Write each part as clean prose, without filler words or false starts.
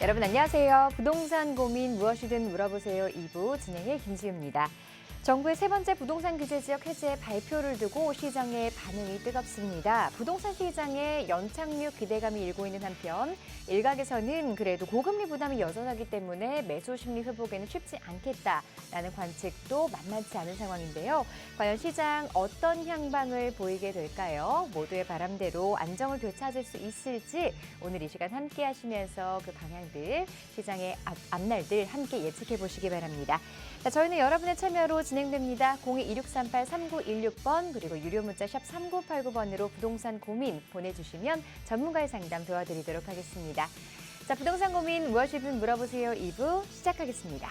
여러분 안녕하세요. 부동산 고민 무엇이든 물어보세요 2부 진행의 김지우입니다. 정부의 세 번째 부동산 규제 지역 해제 발표를 두고 시장의 반응이 뜨겁습니다. 부동산 시장에 연착륙 기대감이 일고 있는 한편 일각에서는 그래도 고금리 부담이 여전하기 때문에 매수 심리 회복에는 쉽지 않겠다라는 관측도 만만치 않은 상황인데요. 과연 시장 어떤 향방을 보이게 될까요? 모두의 바람대로 안정을 되찾을 수 있을지 오늘 이 시간 함께 하시면서 그 방향들, 시장의 앞날들 함께 예측해 보시기 바랍니다. 자, 저희는 여러분의 참여로 진행됩니다. 02-2638-3916번 그리고 유료 문자 샵 3989번으로 부동산 고민 보내주시면 전문가의 상담 도와드리도록 하겠습니다. 자, 부동산 고민 무엇이든 물어보세요 2부 시작하겠습니다.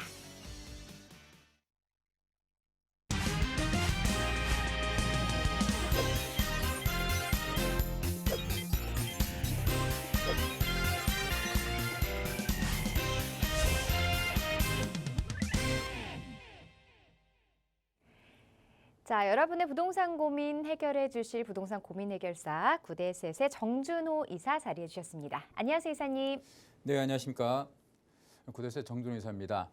자, 여러분의 부동산 고민 해결해 주실 부동산 고민 해결사 구대셋의 정준호 이사 자리해 주셨습니다. 안녕하세요, 이사님. 네, 안녕하십니까. 구대셋 정준호 이사입니다.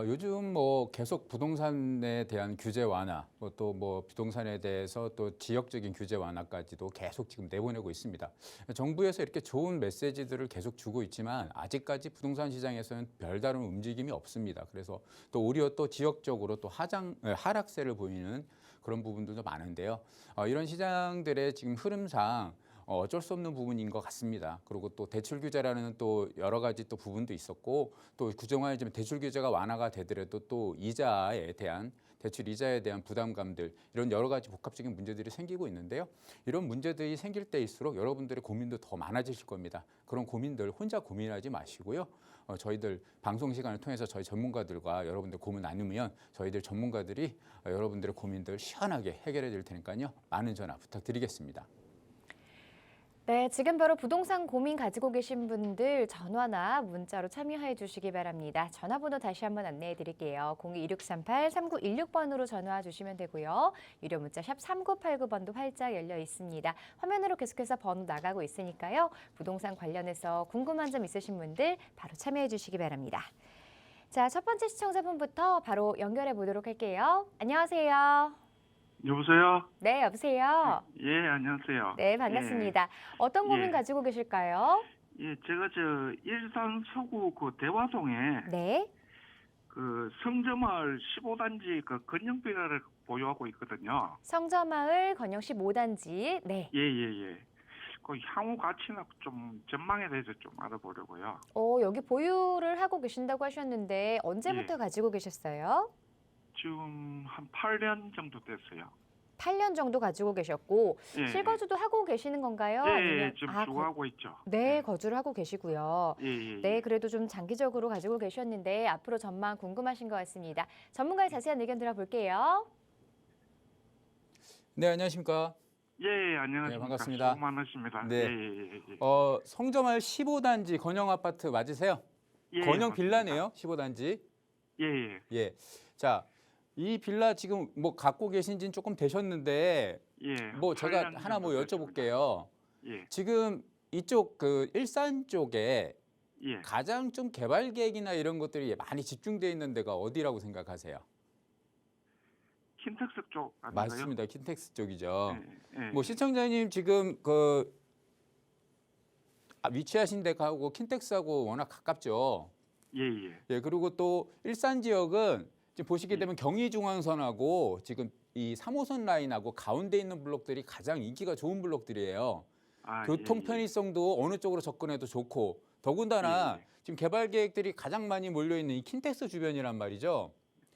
요즘 계속 부동산에 대한 규제 완화, 또 부동산에 대해서 또 지역적인 규제 완화까지도 계속 지금 내보내고 있습니다. 정부에서 이렇게 좋은 메시지들을 계속 주고 있지만 아직까지 부동산 시장에서는 별다른 움직임이 없습니다. 그래서 또 오히려 또 지역적으로 또 하락세를 보이는 그런 부분들도 많은데요. 이런 시장들의 지금 흐름상 어쩔 수 없는 부분인 것 같습니다. 그리고 또 대출 규제라는 또 여러 가지 또 부분도 있었고 또 그동안에 좀 대출 규제가 완화가 되더라도 또 대출 이자에 대한 부담감들 이런 여러 가지 복합적인 문제들이 생기고 있는데요. 이런 문제들이 생길 때일수록 여러분들의 고민도 더 많아지실 겁니다. 그런 고민들 혼자 고민하지 마시고요. 저희들 방송 시간을 통해서 저희 전문가들과 여러분들 고민 나누면 저희들 전문가들이 여러분들의 고민들 시원하게 해결해 드릴 테니까요. 많은 전화 부탁드리겠습니다. 네, 지금 바로 부동산 고민 가지고 계신 분들 전화나 문자로 참여해 주시기 바랍니다. 전화번호 다시 한번 안내해 드릴게요. 02-2638-3916번으로 전화 주시면 되고요. 유료 문자 샵 3989번도 활짝 열려 있습니다. 화면으로 계속해서 번호 나가고 있으니까요. 부동산 관련해서 궁금한 점 있으신 분들 바로 참여해 주시기 바랍니다. 자, 첫 번째 시청자분부터 바로 연결해 보도록 할게요. 안녕하세요. 여보세요? 네, 여보세요. 예, 안녕하세요. 네, 반갑습니다. 어떤 고민 예. 가지고 계실까요? 예, 제가 일산 서구 대화동에 네. 그 성저마을 15단지 그 건영빌라를 보유하고 있거든요. 성저마을 건영 15단지. 네. 예. 그 향후 가치나 좀 전망에 대해서 좀 알아보려고요. 여기 보유를 하고 계신다고 하셨는데 언제부터 가지고 계셨어요? 지금 한 8년 정도 됐어요. 8년 정도 가지고 계셨고 예. 실거주도 하고 계시는 건가요? 예, 아니면 지금 주거하고 있죠. 네, 거주를 하고 계시고요. 예. 네, 그래도 좀 장기적으로 가지고 계셨는데 앞으로 전망 궁금하신 것 같습니다. 전문가의 자세한 의견 들어볼게요. 네, 안녕하십니까. 예, 안녕하십니까. 네, 반갑습니다. 수고 많으십니다. 네. 예. 성저마을 15단지 건영 아파트 맞으세요? 예, 건영 맞습니다. 빌라네요, 15단지. 예. 예. 자, 이 빌라 지금 갖고 계신 지는 조금 되셨는데 예. 제가 8년 하나 정도 여쭤볼게요. 예. 지금 이쪽 일산 쪽에 예. 가장 좀 개발 계획이나 이런 것들이 많이 집중되어 있는 데가 어디라고 생각하세요? 킨텍스 쪽 아닌가요? 맞습니다. 킨텍스 쪽이죠. 예. 시청자님 지금 위치하신 데하고 킨텍스하고 워낙 가깝죠. 예. 예, 그리고 또 일산 지역은 지금 보시게 되면 경의중앙선하고 지금 이 3호선 라인하고 가운데 있는 블록들이 가장 인기가 좋은 블록들이에요. 교통 편의성도 어느 쪽으로 접근해도 좋고 더군다나 지금 개발 계획들이 가장 많이 몰려 있는 이 킨텍스 주변이란 말이죠.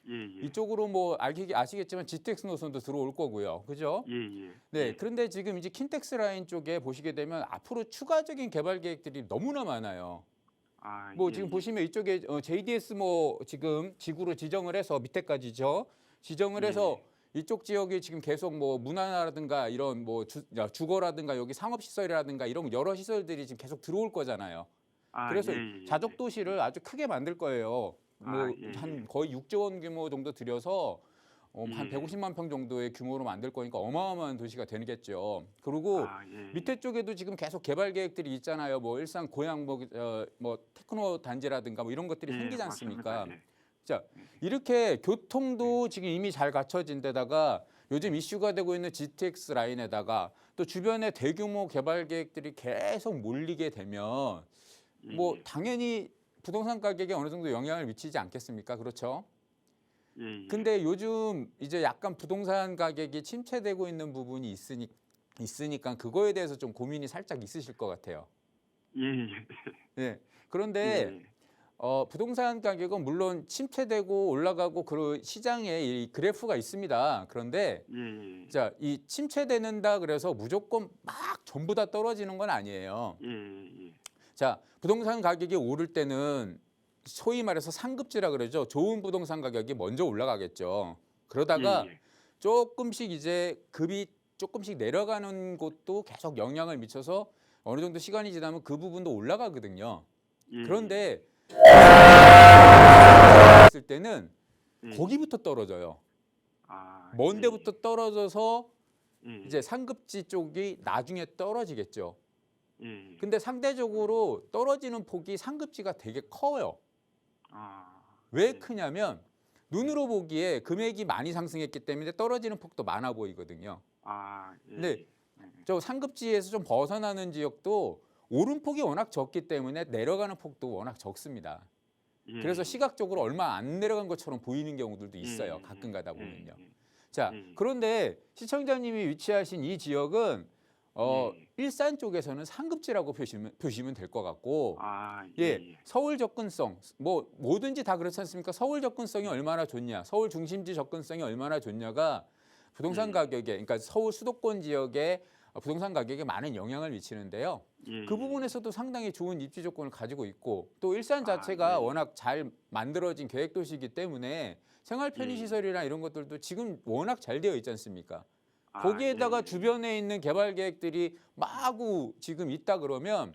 예. 이쪽으로 아시겠지만 GTX 노선도 들어올 거고요. 그죠? 예. 네, 그런데 지금 이제 킨텍스 라인 쪽에 보시게 되면 앞으로 추가적인 개발 계획들이 너무나 많아요. 지금 보시면 이쪽에 JDS 지금 지구로 지정을 해서 밑에까지죠. 지정을 해서 이쪽 지역이 지금 계속 문화라든가 이런 주거라든가 여기 상업시설이라든가 이런 여러 시설들이 지금 계속 들어올 거잖아요. 그래서 자족 도시를 아주 크게 만들 거예요. 한 거의 6조 원 규모 정도 들여서 한 예. 150만 평 정도의 규모로 만들 거니까 어마어마한 도시가 되겠죠. 그리고 예. 밑에 쪽에도 지금 계속 개발 계획들이 있잖아요. 뭐 일산 고양 뭐 테크노 단지라든가 뭐 이런 것들이 생기지 않습니까? 맞습니다. 예. 자, 이렇게 교통도 지금 이미 잘 갖춰진 데다가 요즘 이슈가 되고 있는 GTX 라인에다가 또 주변에 대규모 개발 계획들이 계속 몰리게 되면 뭐 예. 당연히 부동산 가격에 어느 정도 영향을 미치지 않겠습니까? 그렇죠? 예. 근데 요즘 이제 약간 부동산 가격이 침체되고 있는 부분이 있으니까 그거에 대해서 좀 고민이 살짝 있으실 것 같아요. 예. 네. 그런데 부동산 가격은 물론 침체되고 올라가고 그 시장에 이 그래프가 있습니다. 그런데 예. 자, 이 침체되는다 그래서 무조건 막 전부 다 떨어지는 건 아니에요. 예. 자, 부동산 가격이 오를 때는 소위 말해서 상급지라 그러죠. 좋은 부동산 가격이 먼저 올라가겠죠. 그러다가 조금씩 이제 급이 조금씩 내려가는 곳도 계속 영향을 미쳐서 어느 정도 시간이 지나면 그 부분도 올라가거든요. 그런데 있을 때는 거기부터 떨어져요. 먼 데부터 떨어져서 이제 상급지 쪽이 나중에 떨어지겠죠. 근데 상대적으로 떨어지는 폭이 상급지가 되게 커요. 왜 크냐면 눈으로 보기에 금액이 많이 상승했기 때문에 떨어지는 폭도 많아 보이거든요. 근데 저 상급지에서 좀 벗어나는 지역도 오름폭이 워낙 적기 때문에 내려가는 폭도 워낙 적습니다. 그래서 시각적으로 얼마 안 내려간 것처럼 보이는 경우들도 있어요. 가끔 가다 보면요. 자, 그런데 시청자님이 위치하신 이 지역은 일산 쪽에서는 상급지라고 표시면 될 것 같고, 서울 접근성, 뭐 뭐든지 다 그렇지 않습니까? 서울 접근성이 얼마나 좋냐, 서울 중심지 접근성이 얼마나 좋냐가 부동산 가격에, 그러니까 서울 수도권 지역의 부동산 가격에 많은 영향을 미치는데요. 그 부분에서도 상당히 좋은 입지 조건을 가지고 있고, 또 일산 자체가 워낙 잘 만들어진 계획도시이기 때문에 생활 편의시설이나 이런 것들도 지금 워낙 잘 되어 있지 않습니까? 거기에다가 주변에 있는 개발 계획들이 마구 지금 있다 그러면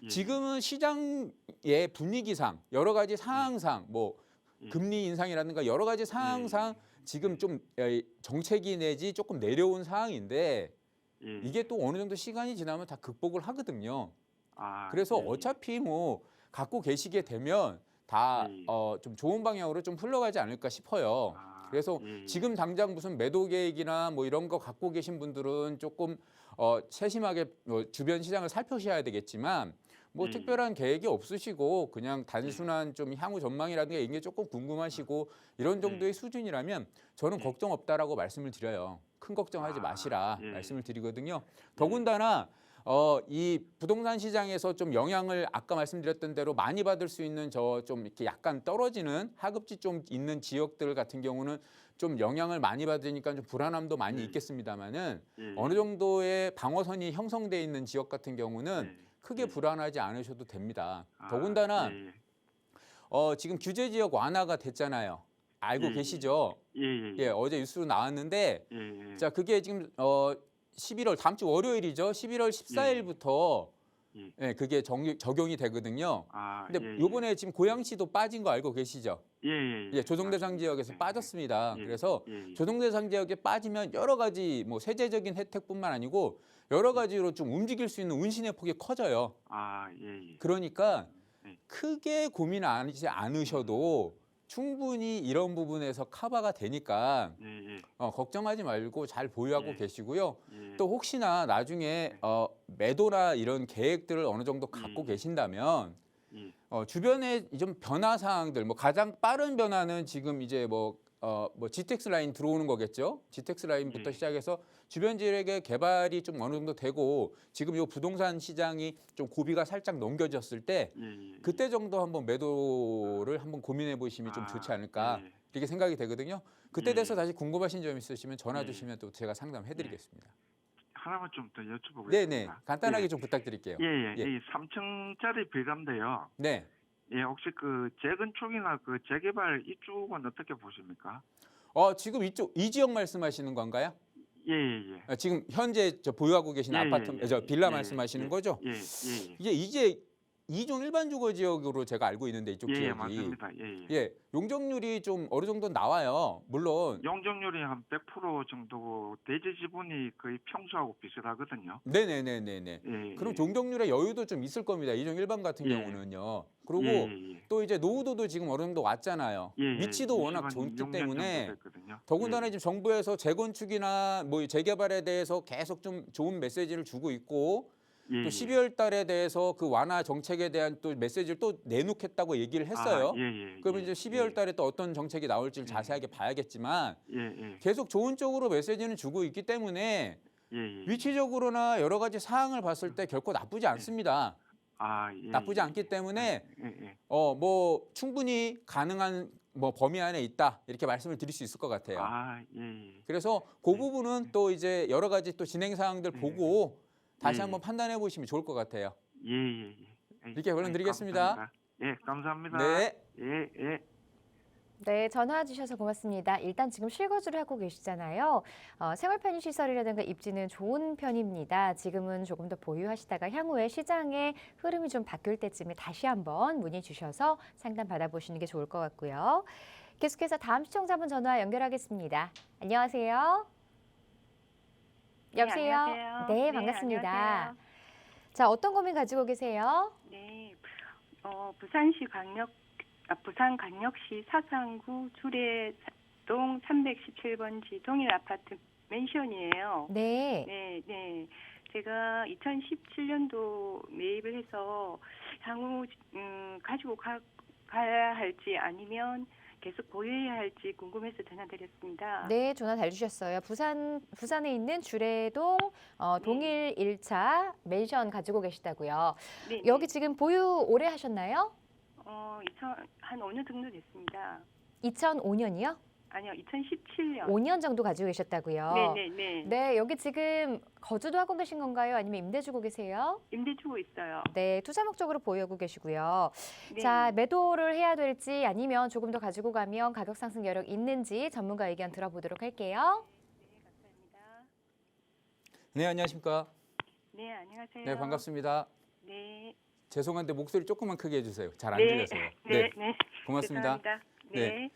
지금은 시장의 분위기상 여러 가지 상황상 뭐 금리 인상이라든가 여러 가지 상황상 지금 좀 정체기 내지 조금 내려온 상황인데 이게 또 어느 정도 시간이 지나면 다 극복을 하거든요. 그래서 어차피 뭐 갖고 계시게 되면 다 좀 좋은 방향으로 좀 흘러가지 않을까 싶어요. 그래서 지금 당장 무슨 매도 계획이나 뭐 이런 거 갖고 계신 분들은 조금 세심하게 주변 시장을 살펴셔야 되겠지만 뭐 특별한 계획이 없으시고 그냥 단순한 좀 향후 전망이라든가 이게 조금 궁금하시고 이런 정도의 수준이라면 저는 걱정 없다라고 말씀을 드려요. 큰 걱정하지 마시라 말씀을 드리거든요. 더군다나 이 부동산 시장에서 좀 영향을 아까 말씀드렸던 대로 많이 받을 수 있는 저 좀 이렇게 약간 떨어지는 하급지 좀 있는 지역들 같은 경우는 좀 영향을 많이 받으니까 좀 불안함도 많이 있겠습니다만은 어느 정도의 방어선이 형성돼 있는 지역 같은 경우는 크게 불안하지 않으셔도 됩니다. 더군다나 지금 규제 지역 완화가 됐잖아요. 알고 계시죠? 예, 어제 뉴스로 나왔는데 자, 그게 지금 11월 다음 주 월요일이죠. 11월 14일부터 그게 적용이 되거든요. 근데 요번에 지금 고양시도 빠진 거 알고 계시죠? 조정 대상 지역에서 빠졌습니다. 그래서 조정 대상 지역에 빠지면 여러 가지 뭐 세제적인 혜택뿐만 아니고 여러 가지로 좀 움직일 수 있는 운신의 폭이 커져요. 그러니까 크게 고민하지 않으셔도 충분히 이런 부분에서 커버가 되니까 걱정하지 말고 잘 보유하고 계시고요. 또 혹시나 나중에 매도나 이런 계획들을 어느 정도 갖고 계신다면 주변에 좀 변화 사항들, 뭐 가장 빠른 변화는 지금 이제 뭐 GTX 라인 들어오는 거겠죠. GTX 라인부터 시작해서 주변 지역의 개발이 좀 어느 정도 되고 지금 이 부동산 시장이 좀 고비가 살짝 넘겨졌을 때 그때 정도 한번 매도를 한번 고민해 보시면 좀 좋지 않을까 이렇게 생각이 되거든요. 그때 돼서 다시 궁금하신 점 있으시면 전화 주시면 또 제가 상담해 드리겠습니다. 하나만 좀 더 여쭤보겠습니다. 네네. 간단하게 좀 부탁드릴게요. 이 3층짜리 빌라인데요. 네. 혹시 그 재건축이나 그 재개발 이쪽은 어떻게 보십니까? 지금 이 지역 말씀하시는 건가요? 지금 현재 저 보유하고 계신 아파트, 저 빌라 말씀하시는 거죠? 이제 2종 일반 주거 지역으로 제가 알고 있는데 이쪽 예, 예, 지역이 맞습니다. 예, 예. 예, 용적률이 좀 어느 정도 나와요. 물론 용적률이 한 100% 정도고 대지 지분이 거의 평수하고 비슷하거든요. 네네네네네. 예, 그럼 예. 용적률의 여유도 좀 있을 겁니다. 2종 일반 같은 예. 경우는요. 그리고 예, 예, 예. 또 이제 노후도도 지금 어느 정도 왔잖아요. 예, 예. 위치도 워낙 20한 좋기 6년 때문에 정도 됐거든요. 더군다나 예, 지금 정부에서 재건축이나 뭐 재개발에 대해서 계속 좀 좋은 메시지를 주고 있고 예, 또 예. 12월 달에 대해서 그 완화 정책에 대한 또 메시지를 또 내놓겠다고 얘기를 했어요. 아, 예, 예, 그러면 예, 이제 12월 달에 또 어떤 정책이 나올지를 자세하게 봐야겠지만 예, 예, 계속 좋은 쪽으로 메시지는 주고 있기 때문에 예, 예. 위치적으로나 여러 가지 사항을 봤을 때 결코 나쁘지 않습니다. 아, 예, 나쁘지 예. 않기 때문에 예, 예. 뭐 충분히 가능한 뭐 범위 안에 있다 이렇게 말씀을 드릴 수 있을 것 같아요. 아, 예, 예. 그래서 그 부분은 또 이제 여러 가지 또 진행 사항들 보고 다시 예. 한번 판단해 보시면 좋을 것 같아요. 예, 예, 예. 이렇게 결론 드리겠습니다. 감사합니다. 네. 예, 예. 네, 전화 주셔서 고맙습니다. 일단 지금 실거주를 하고 계시잖아요. 생활 편의 시설이라든가 입지는 좋은 편입니다. 지금은 조금 더 보유하시다가 향후에 시장의 흐름이 좀 바뀔 때쯤에 다시 한번 문의 주셔서 상담 받아보시는 게 좋을 것 같고요. 계속해서 다음 시청자분 전화 연결하겠습니다. 안녕하세요. 여보세요? 안녕하세요. 네, 반갑습니다. 안녕하세요. 자, 어떤 고민 가지고 계세요? 네, 부산광역시 사상구 주례동 317번지 동일 아파트 맨션이에요. 네. 네, 네. 제가 2017년도 매입을 해서 향후 가지고 가야 할지 아니면 계속 보유해야 할지 궁금해서 전화드렸습니다. 네, 전화 잘 주셨어요. 부산에 있는 주례동 동일 1차 맨션 가지고 계시다고요. 네, 여기 지금 보유 오래 하셨나요? 한 5년 정도 됐습니다. 2005년이요? 아니요, 2017년. 5년 정도 가지고 계셨다고요. 네, 네, 네. 네, 여기 지금 거주도 하고 계신 건가요? 아니면 임대 주고 계세요? 임대 주고 있어요. 네, 투자 목적으로 보유하고 계시고요. 네. 자, 매도를 해야 될지 아니면 조금 더 가지고 가면 가격 상승 여력 있는지 전문가 의견 들어보도록 할게요. 감사합니다. 네, 안녕하십니까? 네, 안녕하세요. 네, 반갑습니다. 네. 죄송한데 목소리 조금만 크게 해주세요. 잘 안 네. 들려서요. 네, 네. 고맙습니다. 죄송합니다. 네. 네.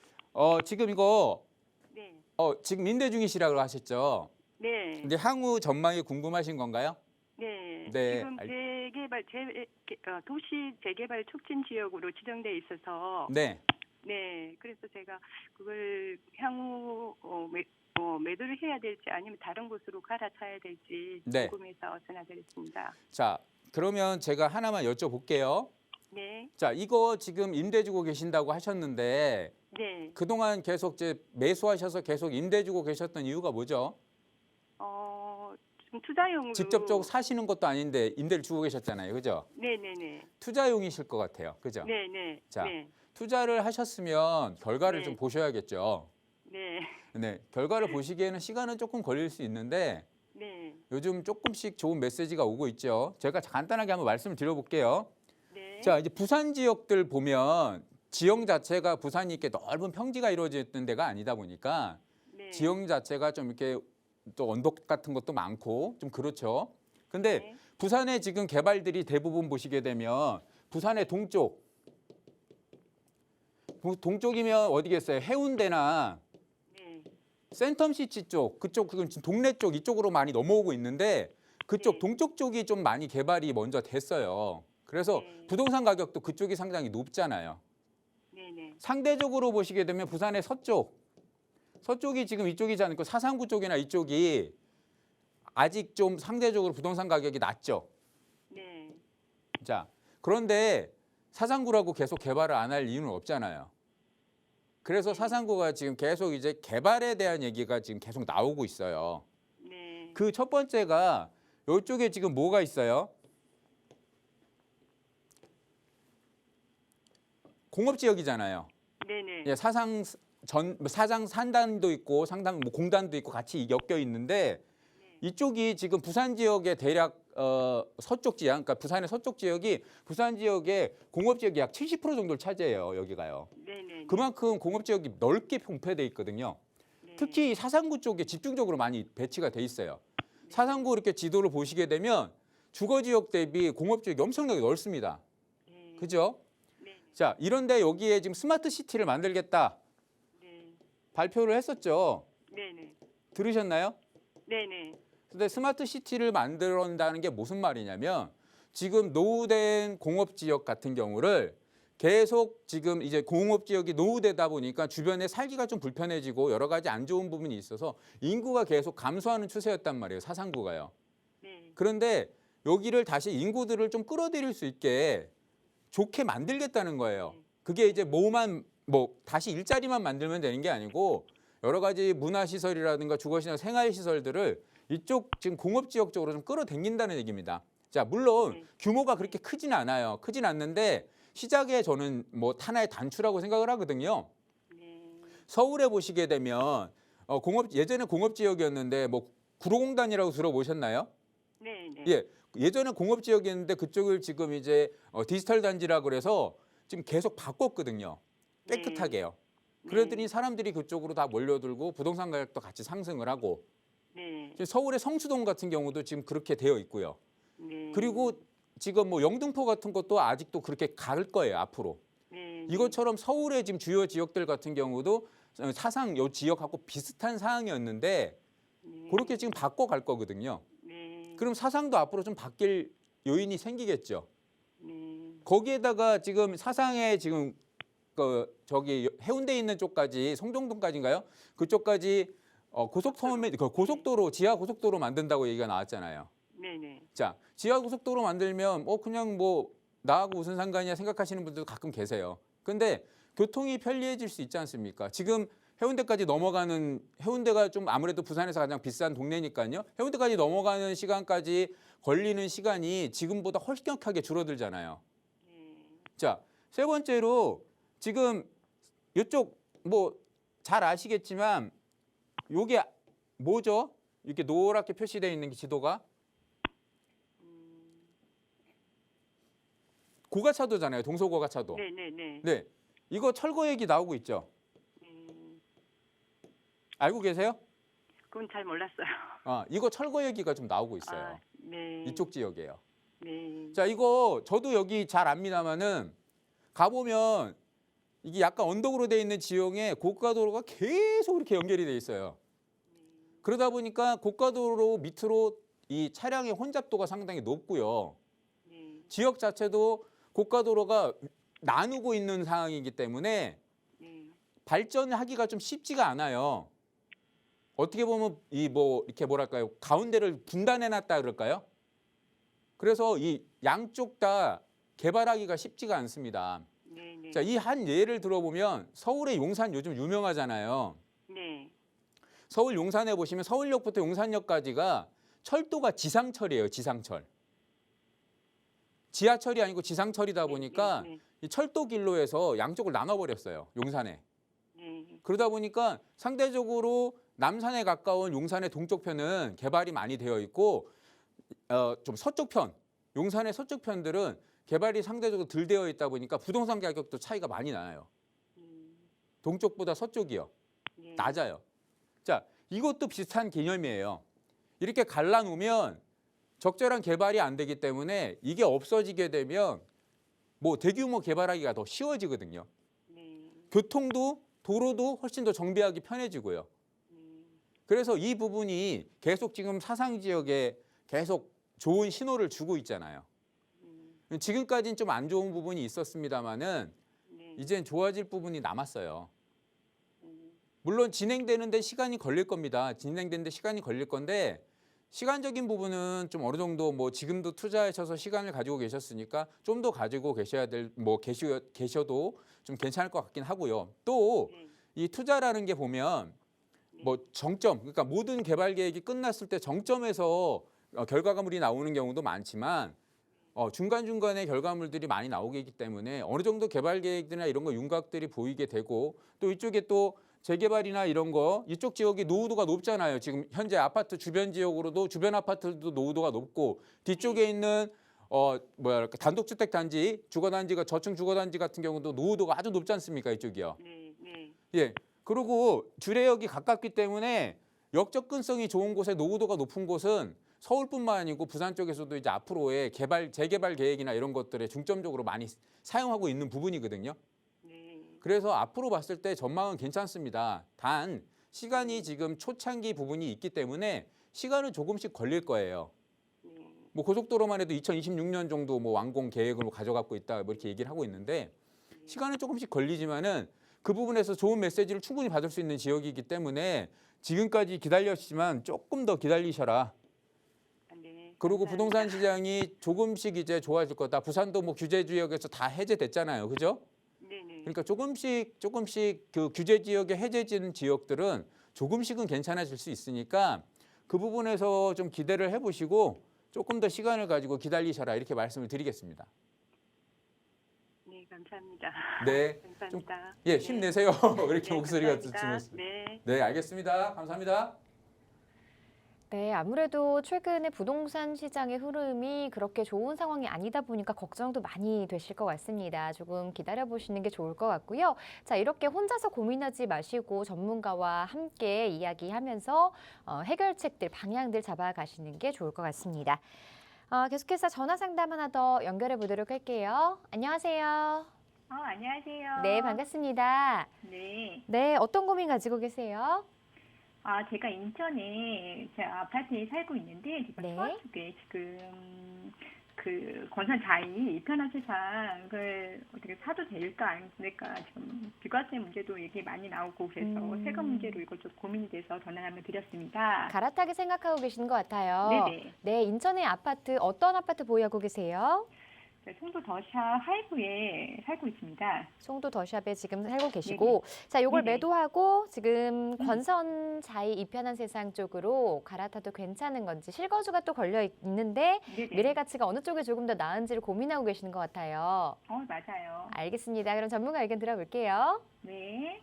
지금 이거 네. 지금 임대 중이시라고 하셨죠? 네. 근데 향후 전망이 궁금하신 건가요? 네. 네, 지금 도시 재개발 촉진 지역으로 지정돼 있어서 네. 네. 그래서 제가 그걸 향후 매도를 해야 될지 아니면 다른 곳으로 갈아타야 될지 네. 궁금해서 전화드렸습니다. 자, 그러면 제가 하나만 여쭤볼게요. 네. 자, 이거 지금 임대 주고 계신다고 하셨는데 네. 그동안 계속 이제 매수하셔서 계속 임대 주고 계셨던 이유가 뭐죠? 좀 투자용으로 직접적으로 사시는 것도 아닌데 임대를 주고 계셨잖아요. 그죠? 네, 네, 네. 투자용이실 것 같아요. 그죠? 네, 네. 자. 네. 투자를 하셨으면 결과를 네. 좀 보셔야겠죠. 네. 네, 결과를 보시기에는 시간은 조금 걸릴 수 있는데 네. 요즘 조금씩 좋은 메시지가 오고 있죠. 제가 간단하게 한번 말씀을 드려볼게요. 네. 자, 이제 부산 지역들 보면 지형 자체가 부산이 이렇게 넓은 평지가 이루어져 있는 데가 아니다 보니까 네. 지형 자체가 좀 이렇게 또 언덕 같은 것도 많고 좀 그렇죠. 근데 네. 부산의 지금 개발들이 대부분 보시게 되면 부산의 동쪽이면 어디겠어요? 해운대나 네. 센텀시티 쪽, 그건 지금 동래 쪽 이쪽으로 많이 넘어오고 있는데 그쪽 네. 동쪽 쪽이 좀 많이 개발이 먼저 됐어요. 그래서 네. 부동산 가격도 그쪽이 상당히 높잖아요. 네, 네. 상대적으로 보시게 되면 부산의 서쪽이 지금 이쪽이지 않고 사상구 쪽이나 이쪽이 아직 좀 상대적으로 부동산 가격이 낮죠. 네. 자, 그런데 사상구라고 계속 개발을 안 할 이유는 없잖아요. 그래서 사상구가 지금 계속 이제 개발에 대한 얘기가 지금 계속 나오고 있어요. 네. 그 첫 번째가 이쪽에 지금 뭐가 있어요? 공업지역이잖아요. 네, 네. 예, 사상 산단도 있고 상당 뭐 공단도 있고 같이 엮여 있는데 이쪽이 지금 부산 지역의 대략 서쪽 지역, 그러니까 부산의 서쪽 지역이 부산 지역의 공업 지역이 약 70% 정도를 차지해요. 여기가요. 네, 네. 그만큼 공업 지역이 넓게 분포돼 있거든요. 네. 특히 사상구 쪽에 집중적으로 많이 배치가 돼 있어요. 사상구 이렇게 지도를 보시게 되면 주거 지역 대비 공업 지역이 엄청나게 넓습니다. 그죠? 네. 자, 이런데 여기에 지금 스마트 시티를 만들겠다 네. 발표를 했었죠. 네. 네. 들으셨나요? 네. 네. 근데 스마트 시티를 만든다는 게 무슨 말이냐면 지금 노후된 공업 지역 같은 경우를 계속 지금 이제 공업 지역이 노후되다 보니까 주변에 살기가 좀 불편해지고 여러 가지 안 좋은 부분이 있어서 인구가 계속 감소하는 추세였단 말이에요. 사상구가요. 네. 그런데 여기를 다시 인구들을 좀 끌어들일 수 있게 좋게 만들겠다는 거예요. 그게 이제 뭐 다시 일자리만 만들면 되는 게 아니고 여러 가지 문화시설이라든가 주거시설, 생활시설들을 이쪽 지금 공업지역 쪽으로 좀 끌어당긴다는 얘기입니다. 자, 물론 규모가 그렇게 크진 않아요. 크진 않는데 시작에 저는 뭐 하나의 단추라고 생각을 하거든요. 네. 서울에 보시게 되면 예전에 공업지역이었는데 뭐 구로공단이라고 들어보셨나요? 네. 네. 예, 예전에 공업지역이었는데 그쪽을 지금 이제 디지털 단지라 그래서 지금 계속 바꿨거든요. 깨끗하게요. 그러더니 사람들이 그쪽으로 다 몰려들고 부동산 가격도 같이 상승을 하고 네. 서울의 성수동 같은 경우도 지금 그렇게 되어 있고요. 네. 그리고 지금 뭐 영등포 같은 것도 아직도 그렇게 갈 거예요, 앞으로. 네. 이것처럼 서울의 지금 주요 지역들 같은 경우도 사상 요 지역하고 비슷한 상황이었는데 네. 그렇게 지금 바꿔갈 거거든요. 네. 그럼 사상도 앞으로 좀 바뀔 요인이 생기겠죠. 네. 거기에다가 지금 사상에 지금 저기 해운대에 있는 쪽까지 송정동까지인가요? 그쪽까지 고속도로 지하 고속도로 만든다고 얘기가 나왔잖아요. 네네. 자, 지하 고속도로 만들면 그냥 뭐 나하고 무슨 상관이야 생각하시는 분들도 가끔 계세요. 근데 교통이 편리해질 수 있지 않습니까? 지금 해운대까지 넘어가는 해운대가 좀 아무래도 부산에서 가장 비싼 동네니까요. 해운대까지 넘어가는 시간까지 걸리는 시간이 지금보다 훨씬하게 줄어들잖아요. 자, 세 번째로 지금 이쪽 뭐 잘 아시겠지만 요게 뭐죠? 이렇게 노랗게 표시되어 있는 게 지도가 고가차도잖아요. 동서고가차도. 네네네. 네, 이거 철거 얘기 나오고 있죠. 알고 계세요? 그건 잘 몰랐어요. 이거 철거 얘기가 좀 나오고 있어요. 아, 네. 이쪽 지역이에요. 네. 자, 이거 저도 여기 잘 압니다만은 가보면 이게 약간 언덕으로 돼 있는 지형에 고가도로가 계속 이렇게 연결이 돼 있어요. 그러다 보니까 고가도로 밑으로 이 차량의 혼잡도가 상당히 높고요. 네. 지역 자체도 고가도로가 나누고 있는 상황이기 때문에 네. 발전하기가 좀 쉽지가 않아요. 어떻게 보면 이렇게 뭐랄까요, 가운데를 분단해놨다 그럴까요? 그래서 이 양쪽 다 개발하기가 쉽지가 않습니다. 네. 자, 이 한 예를 들어보면 서울의 용산 요즘 유명하잖아요. 네. 서울 용산에 보시면 서울역부터 용산역까지가 철도가 지상철이에요. 지상철. 지하철이 아니고 지상철이다 보니까 네. 이 철도 길로에서 양쪽을 나눠버렸어요. 용산에. 네. 그러다 보니까 상대적으로 남산에 가까운 용산의 동쪽 편은 개발이 많이 되어 있고 좀 서쪽 편, 용산의 서쪽 편들은 개발이 상대적으로 덜 되어 있다 보니까 부동산 가격도 차이가 많이 나요. 동쪽보다 서쪽이요. 네. 낮아요. 자, 이것도 비슷한 개념이에요. 이렇게 갈라놓으면 적절한 개발이 안 되기 때문에 이게 없어지게 되면 뭐 대규모 개발하기가 더 쉬워지거든요. 네. 교통도 도로도 훨씬 더 정비하기 편해지고요. 그래서 이 부분이 계속 지금 사상 지역에 계속 좋은 신호를 주고 있잖아요. 지금까지는 좀 안 좋은 부분이 있었습니다만은 네. 이젠 좋아질 부분이 남았어요. 물론 진행되는데 시간이 걸릴 겁니다. 진행되는데 시간이 걸릴 건데 시간적인 부분은 좀 어느 정도 뭐 지금도 투자하셔서 시간을 가지고 계셨으니까 좀 더 가지고 계셔야 계셔도 좀 괜찮을 것 같긴 하고요. 또 이 투자라는 게 보면 뭐 정점, 그러니까 모든 개발 계획이 끝났을 때 정점에서 결과물이 나오는 경우도 많지만 중간중간에 결과물들이 많이 나오게 되기 때문에 어느 정도 개발 계획들이나 이런 거 윤곽들이 보이게 되고 또 이쪽에 또 재개발이나 이런 거 이쪽 지역이 노후도가 높잖아요. 지금 현재 아파트 주변 지역으로도 주변 아파트도 노후도가 높고 뒤쪽에 있는 단독주택 단지, 주거단지가 저층 주거단지 같은 경우도 노후도가 아주 높지 않습니까? 이쪽이요. 네. 네. 예. 그리고 주례역이 가깝기 때문에 역 접근성이 좋은 곳에 노후도가 높은 곳은 서울뿐만 아니고 부산 쪽에서도 이제 앞으로의 재개발 계획이나 이런 것들에 중점적으로 많이 사용하고 있는 부분이거든요. 네. 그래서 앞으로 봤을 때 전망은 괜찮습니다. 단 시간이 지금 초창기 부분이 있기 때문에 시간은 조금씩 걸릴 거예요. 네. 뭐 고속도로만 해도 2026년 정도 뭐 완공 계획으로 가져가고 있다 뭐 이렇게 얘기를 하고 있는데 시간은 조금씩 걸리지만은 그 부분에서 좋은 메시지를 충분히 받을 수 있는 지역이기 때문에 지금까지 기다렸지만 조금 더 기다리셔라. 네. 그리고 감사합니다. 부동산 시장이 조금씩 이제 좋아질 거다. 부산도 뭐 규제 지역에서 다 해제됐잖아요. 그죠? 네네. 그러니까 조금씩 그 규제 지역에 해제된 지역들은 조금씩은 괜찮아질 수 있으니까 그 부분에서 좀 기대를 해보시고 조금 더 시간을 가지고 기다리셔라 이렇게 말씀을 드리겠습니다. 네, 감사합니다. 네, 감사합니다. 예, 네. 힘내세요. 이렇게 네, 목소리가 감사합니다. 듣으면서. 네. 네, 알겠습니다. 감사합니다. 네, 아무래도 최근에 부동산 시장의 흐름이 그렇게 좋은 상황이 아니다 보니까 걱정도 많이 되실 것 같습니다. 조금 기다려보시는 게 좋을 것 같고요. 자, 이렇게 혼자서 고민하지 마시고 전문가와 함께 이야기하면서 해결책들, 방향들 잡아가시는 게 좋을 것 같습니다. 계속해서 전화 상담 하나 더 연결해 보도록 할게요. 안녕하세요. 안녕하세요. 네, 반갑습니다. 네. 네, 어떤 고민 가지고 계세요? 제가 인천에 제 아파트에 살고 있는데, 제가 네. 수원 쪽에 지금 그 건설 자이 이편한 세상을 어떻게 사도 될까 안 될까 지금 비과세 문제도 얘기 많이 나오고 그래서 세금 문제로 이걸 좀 고민이 돼서 전화를 한번 드렸습니다. 갈아타게 생각하고 계시는 것 같아요. 네네. 네, 인천의 아파트 어떤 아파트 보유하고 계세요? 송도 더샵 하이브에 살고 있습니다. 송도 더샵에 지금 살고 계시고, 자, 요걸 네네. 매도하고 지금 권선 자이 이편한 세상 쪽으로 갈아타도 괜찮은 건지 실거주가 또 걸려 있는데 네네. 미래 가치가 어느 쪽이 조금 더 나은지를 고민하고 계시는 것 같아요. 맞아요. 알겠습니다. 그럼 전문가 의견 들어볼게요. 네.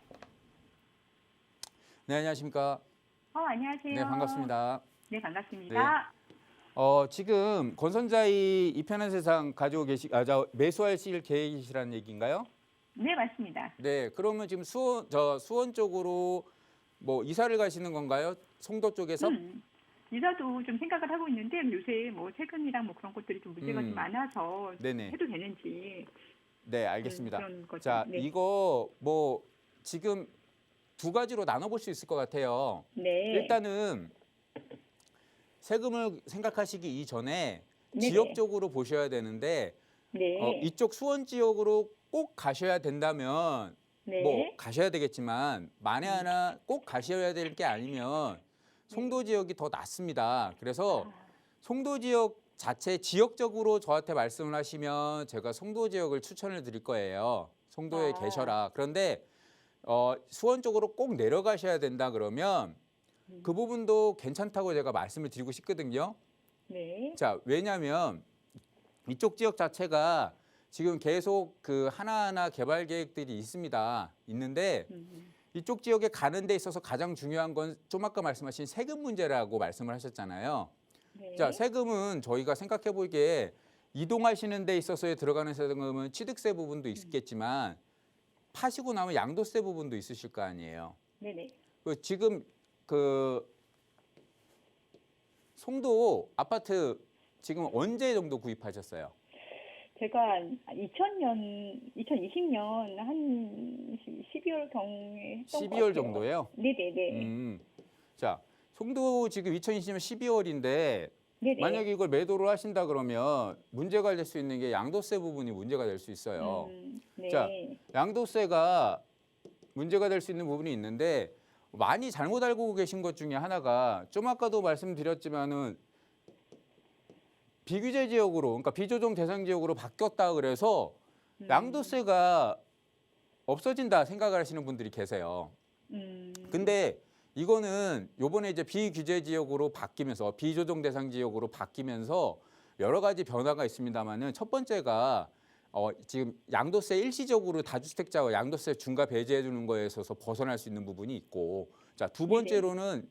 네, 안녕하십니까? 안녕하세요. 네, 반갑습니다. 네, 반갑습니다. 지금 건선자이 이편한 세상 가지고 매수하실 계획이시라는 얘기인가요? 네, 맞습니다. 네, 그러면 지금 수원 쪽으로 뭐 이사를 가시는 건가요? 송도 쪽에서? 이사도 좀 생각을 하고 있는데 요새 뭐 세금이랑 뭐 그런 것들이 좀 문제가 좀 많아서 네네. 해도 되는지. 네, 알겠습니다. 그런 거죠. 자, 네. 이거 뭐 지금 두 가지로 나눠볼 수 있을 것 같아요. 네. 일단은 세금을 생각하시기 이전에 네네. 지역적으로 보셔야 되는데 네. 이쪽 수원 지역으로 꼭 가셔야 된다면 네. 뭐 가셔야 되겠지만 만에 하나 꼭 가셔야 될 게 아니면 송도 지역이 더 낫습니다. 그래서 송도 지역 자체 지역적으로 저한테 말씀을 하시면 제가 송도 지역을 추천을 드릴 거예요. 송도에 계셔라. 그런데 수원 쪽으로 꼭 내려가셔야 된다 그러면 그 부분도 괜찮다고 제가 말씀을 드리고 싶거든요. 네. 자, 왜냐하면 이쪽 지역 자체가 지금 계속 그 하나하나 개발 계획들이 있는데 이쪽 지역에 가는 데 있어서 가장 중요한 건 좀 아까 말씀하신 세금 문제라고 말씀을 하셨잖아요. 네. 자, 세금은 저희가 생각해 보기에 이동하시는 데 있어서 들어가는 세금은 취득세 부분도 있겠지만 파시고 나면 양도세 부분도 있으실 거 아니에요. 네네. 지금 그 송도 아파트 지금 언제 정도 구입하셨어요? 제가 2020년 한 12월 경에 했던 12월 정도예요? 네네네. 자, 송도 지금 2020년 12월인데 네네. 만약에 이걸 매도를 하신다 그러면 문제가 될 수 있는 게 양도세 부분이 문제가 될 수 있어요. 네. 자, 양도세가 문제가 될 수 있는 부분이 있는데 많이 잘못 알고 계신 것 중에 하나가 좀 아까도 말씀드렸지만은 비규제 지역으로, 그러니까 비조정 대상 지역으로 바뀌었다 그래서 양도세가 없어진다 생각을 하시는 분들이 계세요. 근데 이거는 요번에 이제 비규제 지역으로 바뀌면서 비조정 대상 지역으로 바뀌면서 여러 가지 변화가 있습니다만은 첫 번째가 지금 양도세 일시적으로 다주택자와 양도세 중과 배제해 주는 거에 있어서 벗어날 수 있는 부분이 있고, 자, 두 번째로는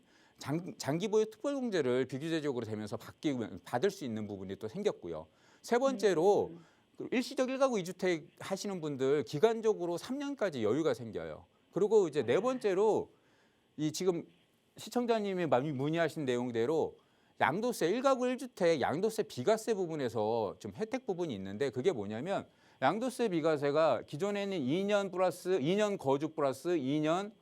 장기 보유 특별공제를 비규제 지역으로 되면서 받을 수 있는 부분이 또 생겼고요. 세 번째로 일시적 1가구 2주택 하시는 분들 기간적으로 3년까지 여유가 생겨요. 그리고 이제 네 번째로 이 지금 시청자님이 문의하신 내용대로 양도세 1가구 1주택 양도세 비과세 부분에서 좀 혜택 부분이 있는데 그게 뭐냐면 양도세 비과세가 기존에는 2년 플러스 2년 거주 플러스 2년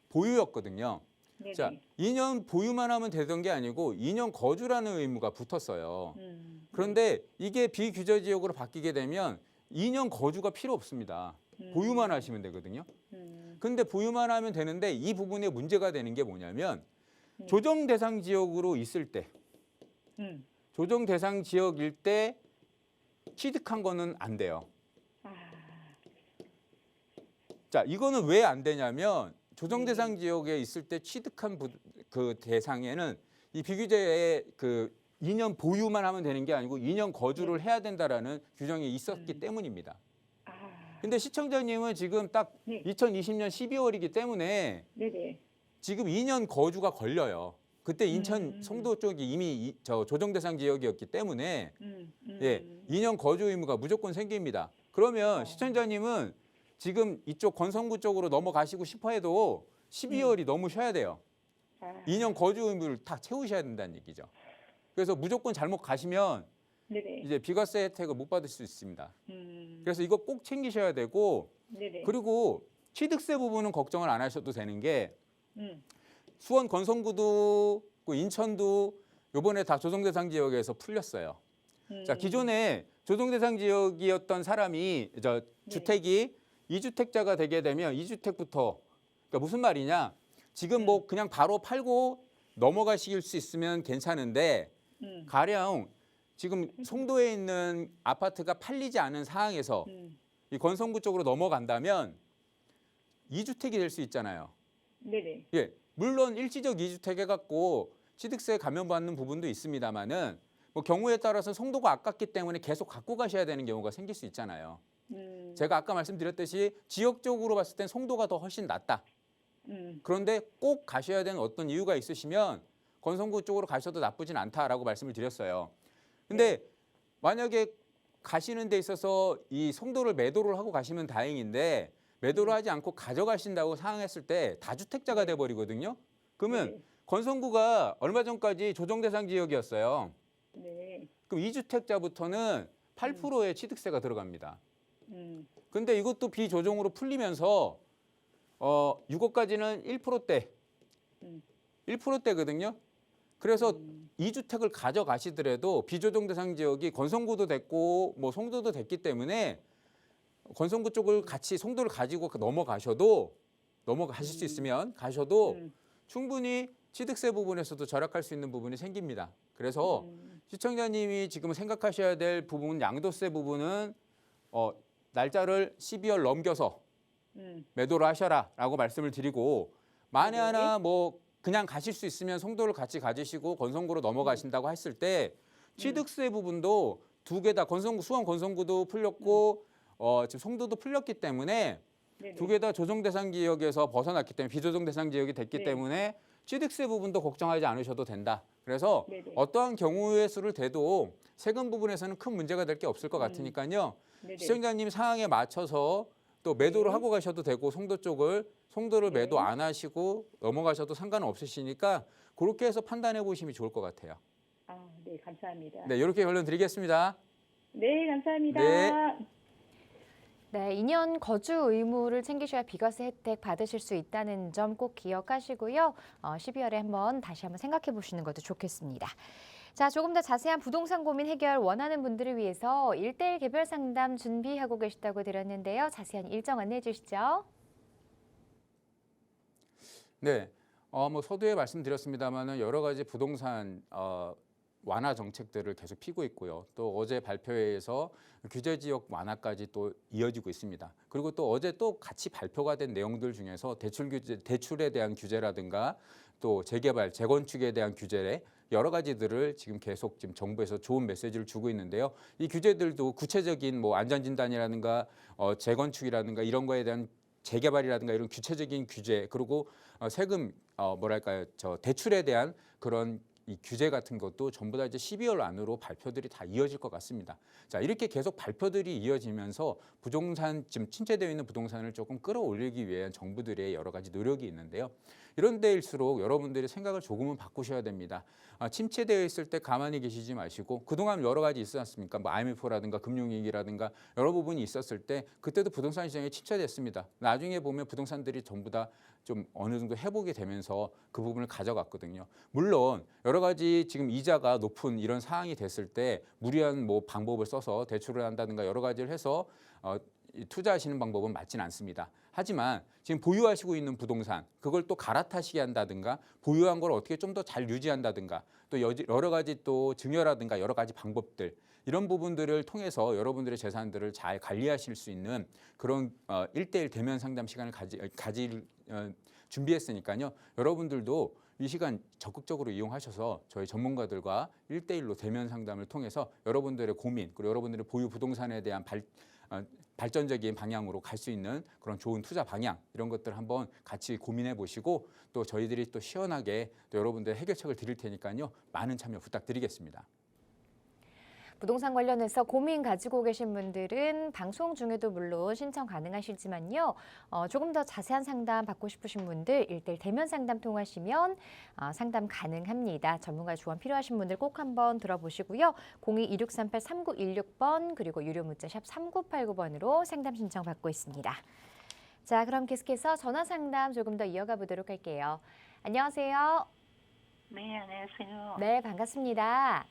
보유였거든요. 네네. 자, 2년 보유만 하면 되던 게 아니고 2년 거주라는 의무가 붙었어요. 그런데 이게 비규제 지역으로 바뀌게 되면 2년 거주가 필요 없습니다. 보유만 하시면 되거든요. 근데 보유만 하면 되는데 이 부분에 문제가 되는 게 뭐냐면 조정 대상 지역으로 있을 때 조정 대상 지역일 때 취득한 거는 안 돼요. 자, 이거는 왜 안 되냐면 조정 대상 지역에 있을 때 취득한 그 대상에는 이 비규제의 그 2년 보유만 하면 되는 게 아니고 2년 거주를 해야 된다라는 규정이 있었기 때문입니다. 근데 시청자님은 지금 딱 네. 2020년 12월이기 때문에 네네. 지금 2년 거주가 걸려요. 그때 인천 송도 쪽이 이미 저 조정 대상 지역이었기 때문에 예, 2년 거주 의무가 무조건 생깁니다. 그러면 시청자님은 지금 이쪽 건성구 쪽으로 넘어가시고 싶어 해도 12월이 넘으셔야 돼요. 2년 거주 의무를 다 채우셔야 된다는 얘기죠. 그래서 무조건 잘못 가시면 네네. 이제 비과세 혜택을 못 받을 수 있습니다. 그래서 이거 꼭 챙기셔야 되고 네네. 그리고 취득세 부분은 걱정을 안 하셔도 되는 게 음. 수원 건성구도 그 인천도 요번에 다 조정 대상 지역에서 풀렸어요. 자, 기존에 조정 대상 지역이었던 사람이 저 주택이 2주택자가 되게 되면 2주택부터 그러니까 무슨 말이냐? 지금 뭐 그냥 바로 팔고 넘어가실 수 있으면 괜찮은데 가령 지금 송도에 있는 아파트가 팔리지 않은 상황에서 이 건성구 쪽으로 넘어간다면 2주택이 될 수 있잖아요. 네네. 예, 물론 일시적 2주택 해갖고 취득세 감면받는 부분도 있습니다만은 뭐 경우에 따라서 송도가 아깝기 때문에 계속 갖고 가셔야 되는 경우가 생길 수 있잖아요. 제가 아까 말씀드렸듯이 지역적으로 봤을 땐 송도가 더 훨씬 낫다. 그런데 꼭 가셔야 되는 어떤 이유가 있으시면 건성구 쪽으로 가셔도 나쁘진 않다라고 말씀을 드렸어요. 근데 만약에 가시는 데 있어서 이 송도를 매도를 하고 가시면 다행인데 매도를 하지 않고 가져가신다고 상황했을 때 다주택자가 돼버리거든요. 그러면 건성구가 얼마 전까지 조정 대상 지역이었어요. 네. 그럼 2주택자부터는 8%의 취득세가 들어갑니다. 근데 이것도 비조정으로 풀리면서 6억까지는 1%대, 1%대거든요. 그래서 2주택을 가져가시더라도 비조정 대상 지역이 건성구도 됐고 뭐 송도도 됐기 때문에 건성구 쪽을 같이 송도를 가지고 넘어가실 수 있으면 가셔도 충분히 취득세 부분에서도 절약할 수 있는 부분이 생깁니다. 그래서 시청자님이 지금 생각하셔야 될 부분, 양도세 부분은 날짜를 12월 넘겨서 매도를 하셔라라고 말씀을 드리고 만에 하나 뭐 그냥 가실 수 있으면 송도를 같이 가지시고 건성구로 넘어가신다고 했을 때 취득세 부분도 두 개 다 건성구, 수원 건성구도 풀렸고 지금 송도도 풀렸기 때문에 두 개 다 조정 대상 지역에서 벗어났기 때문에 비조정 대상 지역이 됐기 때문에 취득세 부분도 걱정하지 않으셔도 된다. 그래서 어떠한 경우의 수를 대도 세금 부분에서는 큰 문제가 될 게 없을 것 같으니까요. 시청자님 상황에 맞춰서 또 매도를 하고 가셔도 되고 송도를 매도 안 하시고 넘어가셔도 상관은 없으시니까 그렇게 해서 판단해 보시면 좋을 것 같아요. 네, 감사합니다. 네, 이렇게 결론 드리겠습니다. 네, 감사합니다. 네. 네, 2년 거주 의무를 챙기셔야 비과세 혜택 받으실 수 있다는 점 꼭 기억하시고요. 12월에 다시 한번 생각해 보시는 것도 좋겠습니다. 자, 조금 더 자세한 부동산 고민 해결 원하는 분들을 위해서 1:1 개별 상담 준비하고 계시다고 들었는데요. 자세한 일정 안내해 주시죠. 네, 뭐 서두에 말씀드렸습니다만은 여러 가지 부동산 완화 정책들을 계속 피고 있고요. 또 어제 발표회에서 규제 지역 완화까지 또 이어지고 있습니다. 그리고 또 어제 또 같이 발표가 된 내용들 중에서 대출에 대한 규제라든가 또 재개발, 재건축에 대한 규제 여러 가지들을 지금 계속 지금 정부에서 좋은 메시지를 주고 있는데요. 이 규제들도 구체적인 뭐 안전진단이라든가 재건축이라든가 이런 거에 대한 재개발이라든가 이런 구체적인 규제 그리고 세금 대출에 대한 그런 이 규제 같은 것도 전부 다 이제 12월 안으로 발표들이 다 이어질 것 같습니다. 자, 이렇게 계속 발표들이 이어지면서 부동산 지금 침체되어 있는 부동산을 조금 끌어올리기 위한 정부들의 여러 가지 노력이 있는데요. 이런 데일수록 여러분들이 생각을 조금은 바꾸셔야 됩니다. 침체되어 있을 때 가만히 계시지 마시고 그동안 여러 가지 있었지 않습니까? 뭐 IMF라든가 금융위기라든가 여러 부분이 있었을 때 그때도 부동산 시장이 침체됐습니다. 나중에 보면 부동산들이 전부 다 좀 어느 정도 회복이 되면서 그 부분을 가져갔거든요. 물론 여러 가지 지금 이자가 높은 이런 상황이 됐을 때 무리한 뭐 방법을 써서 대출을 한다든가 여러 가지를 해서 투자하시는 방법은 맞지는 않습니다. 하지만 지금 보유하시고 있는 부동산 그걸 또 갈아타시게 한다든가 보유한 걸 어떻게 좀 더 잘 유지한다든가 또 여러 가지 또 증여라든가 여러 가지 방법들 이런 부분들을 통해서 여러분들의 재산들을 잘 관리하실 수 있는 그런 1:1 대면 상담 시간을 가질 준비했으니까요. 여러분들도 이 시간 적극적으로 이용하셔서 저희 전문가들과 1:1로 대면 상담을 통해서 여러분들의 고민 그리고 여러분들의 보유 부동산에 대한 발전적인 방향으로 갈 수 있는 그런 좋은 투자 방향 이런 것들 한번 같이 고민해 보시고 또 저희들이 또 시원하게 또 여러분들 해결책을 드릴 테니까요. 많은 참여 부탁드리겠습니다. 부동산 관련해서 고민 가지고 계신 분들은 방송 중에도 물론 신청 가능하시지만요. 조금 더 자세한 상담 받고 싶으신 분들 1:1 대면 상담 통하시면 상담 가능합니다. 전문가 조언 필요하신 분들 꼭 한번 들어보시고요. 02-2638-3916번 그리고 유료 문자 샵 3989번으로 상담 신청 받고 있습니다. 자, 그럼 계속해서 전화 상담 조금 더 이어가 보도록 할게요. 안녕하세요. 네, 안녕하세요. 네, 반갑습니다.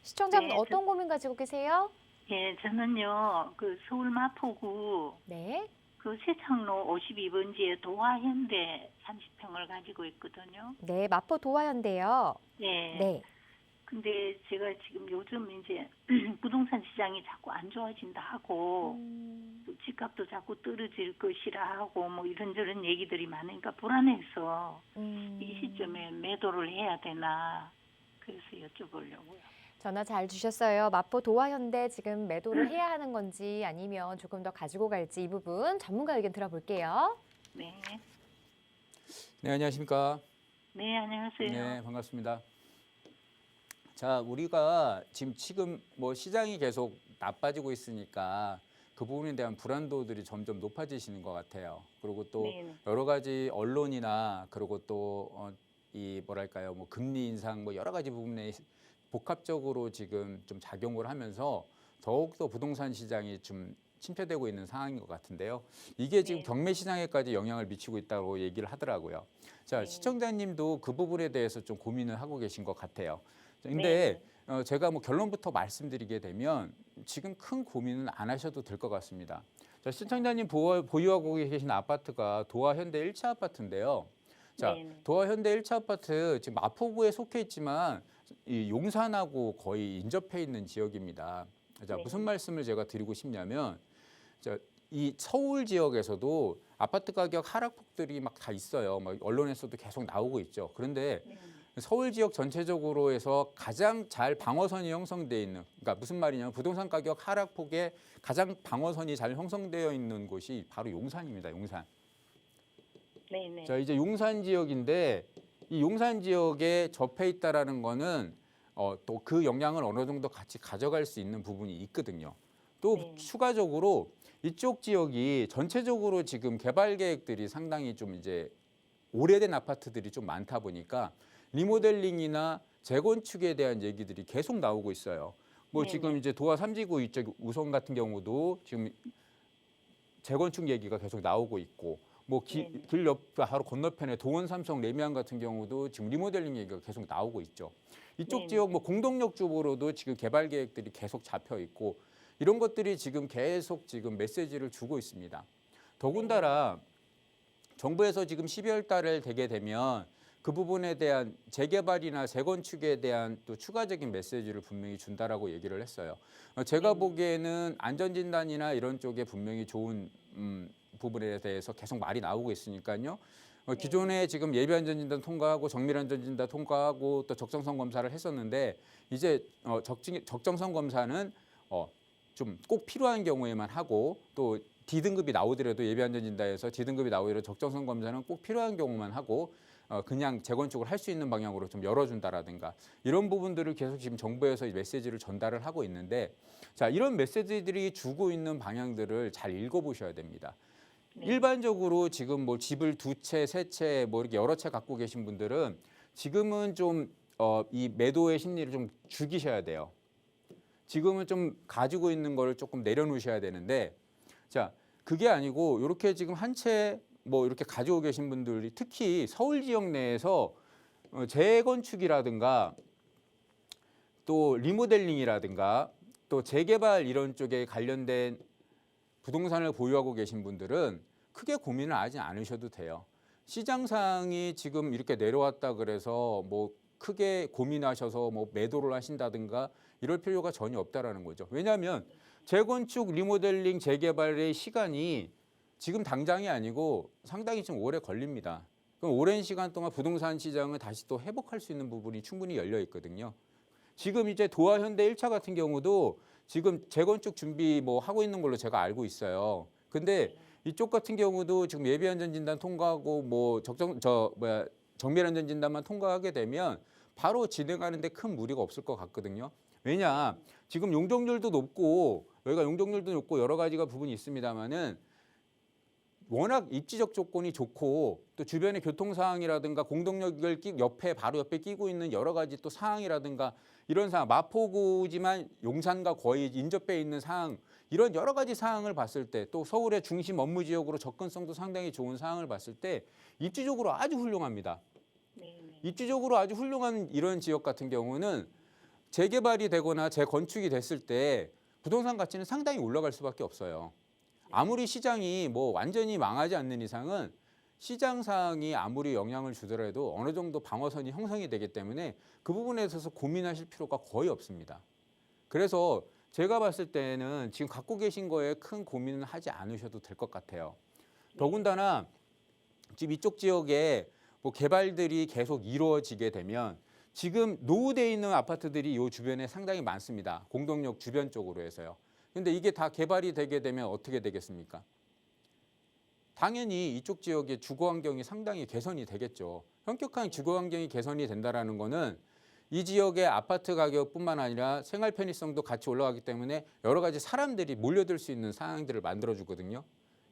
시청자분 네, 어떤 고민 가지고 계세요? 예, 저는요, 그 서울 마포구 네. 그 세창로 52번지에 도화현대 30평을 가지고 있거든요. 네, 마포 도화현대요. 네. 네. 근데 제가 지금 요즘 이제 부동산 시장이 자꾸 안 좋아진다 하고 또 집값도 자꾸 떨어질 것이라 하고 뭐 이런저런 얘기들이 많으니까 불안해서 이 시점에 매도를 해야 되나 그래서 여쭤보려고요. 전화 잘 주셨어요. 마포 도화현대 지금 매도를 해야 하는 건지 아니면 조금 더 가지고 갈지 이 부분 전문가 의견 들어볼게요. 네. 네, 안녕하십니까? 네, 안녕하세요. 네, 반갑습니다. 자, 우리가 지금 뭐 시장이 계속 나빠지고 있으니까 그 부분에 대한 불안도들이 점점 높아지시는 것 같아요. 그리고 또 네네. 여러 가지 언론이나 그리고 또 이 뭐랄까요, 뭐 금리 인상 뭐 여러 가지 부분에 복합적으로 지금 좀 작용을 하면서 더욱더 부동산 시장이 좀 침체되고 있는 상황인 것 같은데요. 이게 지금 네. 경매 시장에까지 영향을 미치고 있다고 얘기를 하더라고요. 자, 네. 시청자님도 그 부분에 대해서 좀 고민을 하고 계신 것 같아요. 근데 제가 뭐 결론부터 말씀드리게 되면 지금 큰 고민은 안 하셔도 될 것 같습니다. 자, 시청자님 보유하고 계신 아파트가 도화현대 1차 아파트인데요. 자, 네네. 도화현대 1차 아파트 지금 마포구에 속해 있지만 이 용산하고 거의 인접해 있는 지역입니다. 자, 무슨 말씀을 제가 드리고 싶냐면 자, 이 서울 지역에서도 아파트 가격 하락폭들이 막 다 있어요. 막 언론에서도 계속 나오고 있죠. 그런데 서울 지역 전체적으로 해서 가장 잘 방어선이 형성되어 있는, 그러니까 무슨 말이냐면 부동산 가격 하락폭에 가장 방어선이 잘 형성되어 있는 곳이 바로 용산입니다. 용산. 네네. 자, 이제 용산 지역인데 이 용산 지역에 접해 있다라는 거는 또 그 영향을 어느 정도 같이 가져갈 수 있는 부분이 있거든요. 또 네. 추가적으로 이쪽 지역이 전체적으로 지금 개발 계획들이 상당히 좀 이제 오래된 아파트들이 좀 많다 보니까 리모델링이나 재건축에 대한 얘기들이 계속 나오고 있어요. 뭐 네네. 지금 이제 도화 3지구 이쪽 우성 같은 경우도 지금 재건축 얘기가 계속 나오고 있고 뭐 길 옆 바로 건너편에 도원 삼성 레미안 같은 경우도 지금 리모델링 얘기가 계속 나오고 있죠. 이쪽 네네. 지역 뭐 공동역 쪽으로도 지금 개발 계획들이 계속 잡혀 있고 이런 것들이 지금 계속 지금 메시지를 주고 있습니다. 더군다나 정부에서 지금 12월 달을 되게 되면 그 부분에 대한 재개발이나 재건축에 대한 또 추가적인 메시지를 분명히 준다라고 얘기를 했어요. 제가 보기에는 안전진단이나 이런 쪽에 분명히 좋은 부분에 대해서 계속 말이 나오고 있으니까요. 기존에 지금 예비안전진단 통과하고 정밀안전진단 통과하고 또 적정성 검사를 했었는데 이제 적정성 검사는 좀 꼭 필요한 경우에만 하고 또 D등급이 나오더라도 예비안전진단에서 D등급이 나오더라도 적정성 검사는 꼭 필요한 경우만 하고 그냥 재건축을 할 수 있는 방향으로 좀 열어준다라든가 이런 부분들을 계속 지금 정부에서 메시지를 전달을 하고 있는데 자 이런 메시지들이 주고 있는 방향들을 잘 읽어보셔야 됩니다. 네. 일반적으로 지금 뭐 집을 2채, 3채 뭐 이렇게 여러 채 갖고 계신 분들은 지금은 좀 이 매도의 심리를 좀 죽이셔야 돼요. 지금은 좀 가지고 있는 거를 조금 내려놓으셔야 되는데, 자, 그게 아니고 이렇게 지금 한 채 뭐 이렇게 가지고 계신 분들이 특히 서울 지역 내에서 재건축이라든가 또 리모델링이라든가 또 재개발 이런 쪽에 관련된 부동산을 보유하고 계신 분들은 크게 고민을 하지 않으셔도 돼요. 시장상이 지금 이렇게 내려왔다 그래서 뭐 크게 고민하셔서 뭐 매도를 하신다든가 이럴 필요가 전혀 없다라는 거죠. 왜냐하면 재건축, 리모델링, 재개발의 시간이 지금 당장이 아니고 상당히 좀 오래 걸립니다. 그럼 오랜 시간 동안 부동산 시장을 다시 또 회복할 수 있는 부분이 충분히 열려 있거든요. 지금 이제 도화 현대 1차 같은 경우도 지금 재건축 준비 뭐 하고 있는 걸로 제가 알고 있어요. 근데 이쪽 같은 경우도 지금 예비 안전 진단 통과하고 뭐 정밀 안전 진단만 통과하게 되면 바로 진행하는데 큰 무리가 없을 것 같거든요. 왜냐, 지금 용적률도 높고 여기가 용적률도 높고 여러 가지가 부분이 있습니다만은 워낙 입지적 조건이 좋고 또 주변의 교통 상황이라든가 공동역을 바로 옆에 끼고 있는 여러 가지 또 상황이라든가 이런 상황, 마포구지만 용산과 거의 인접해 있는 상황, 이런 여러 가지 상황을 봤을 때 또 서울의 중심 업무 지역으로 접근성도 상당히 좋은 상황을 봤을 때 입지적으로 아주 훌륭합니다. 입지적으로 아주 훌륭한 이런 지역 같은 경우는 재개발이 되거나 재건축이 됐을 때 부동산 가치는 상당히 올라갈 수밖에 없어요. 아무리 시장이 뭐 완전히 망하지 않는 이상은 시장 상황이 아무리 영향을 주더라도 어느 정도 방어선이 형성이 되기 때문에 그 부분에 있어서 고민하실 필요가 거의 없습니다. 그래서 제가 봤을 때는 지금 갖고 계신 거에 큰 고민은 하지 않으셔도 될 것 같아요. 더군다나 지금 이쪽 지역에 뭐 개발들이 계속 이루어지게 되면 지금 노후되어 있는 아파트들이 이 주변에 상당히 많습니다. 공동역 주변 쪽으로 해서요. 근데 이게 다 개발이 되게 되면 어떻게 되겠습니까? 당연히 이쪽 지역의 주거 환경이 상당히 개선이 되겠죠. 현격한 주거 환경이 개선이 된다라는 거는 이 지역의 아파트 가격뿐만 아니라 생활 편의성도 같이 올라가기 때문에 여러 가지 사람들이 몰려들 수 있는 상황들을 만들어 주거든요.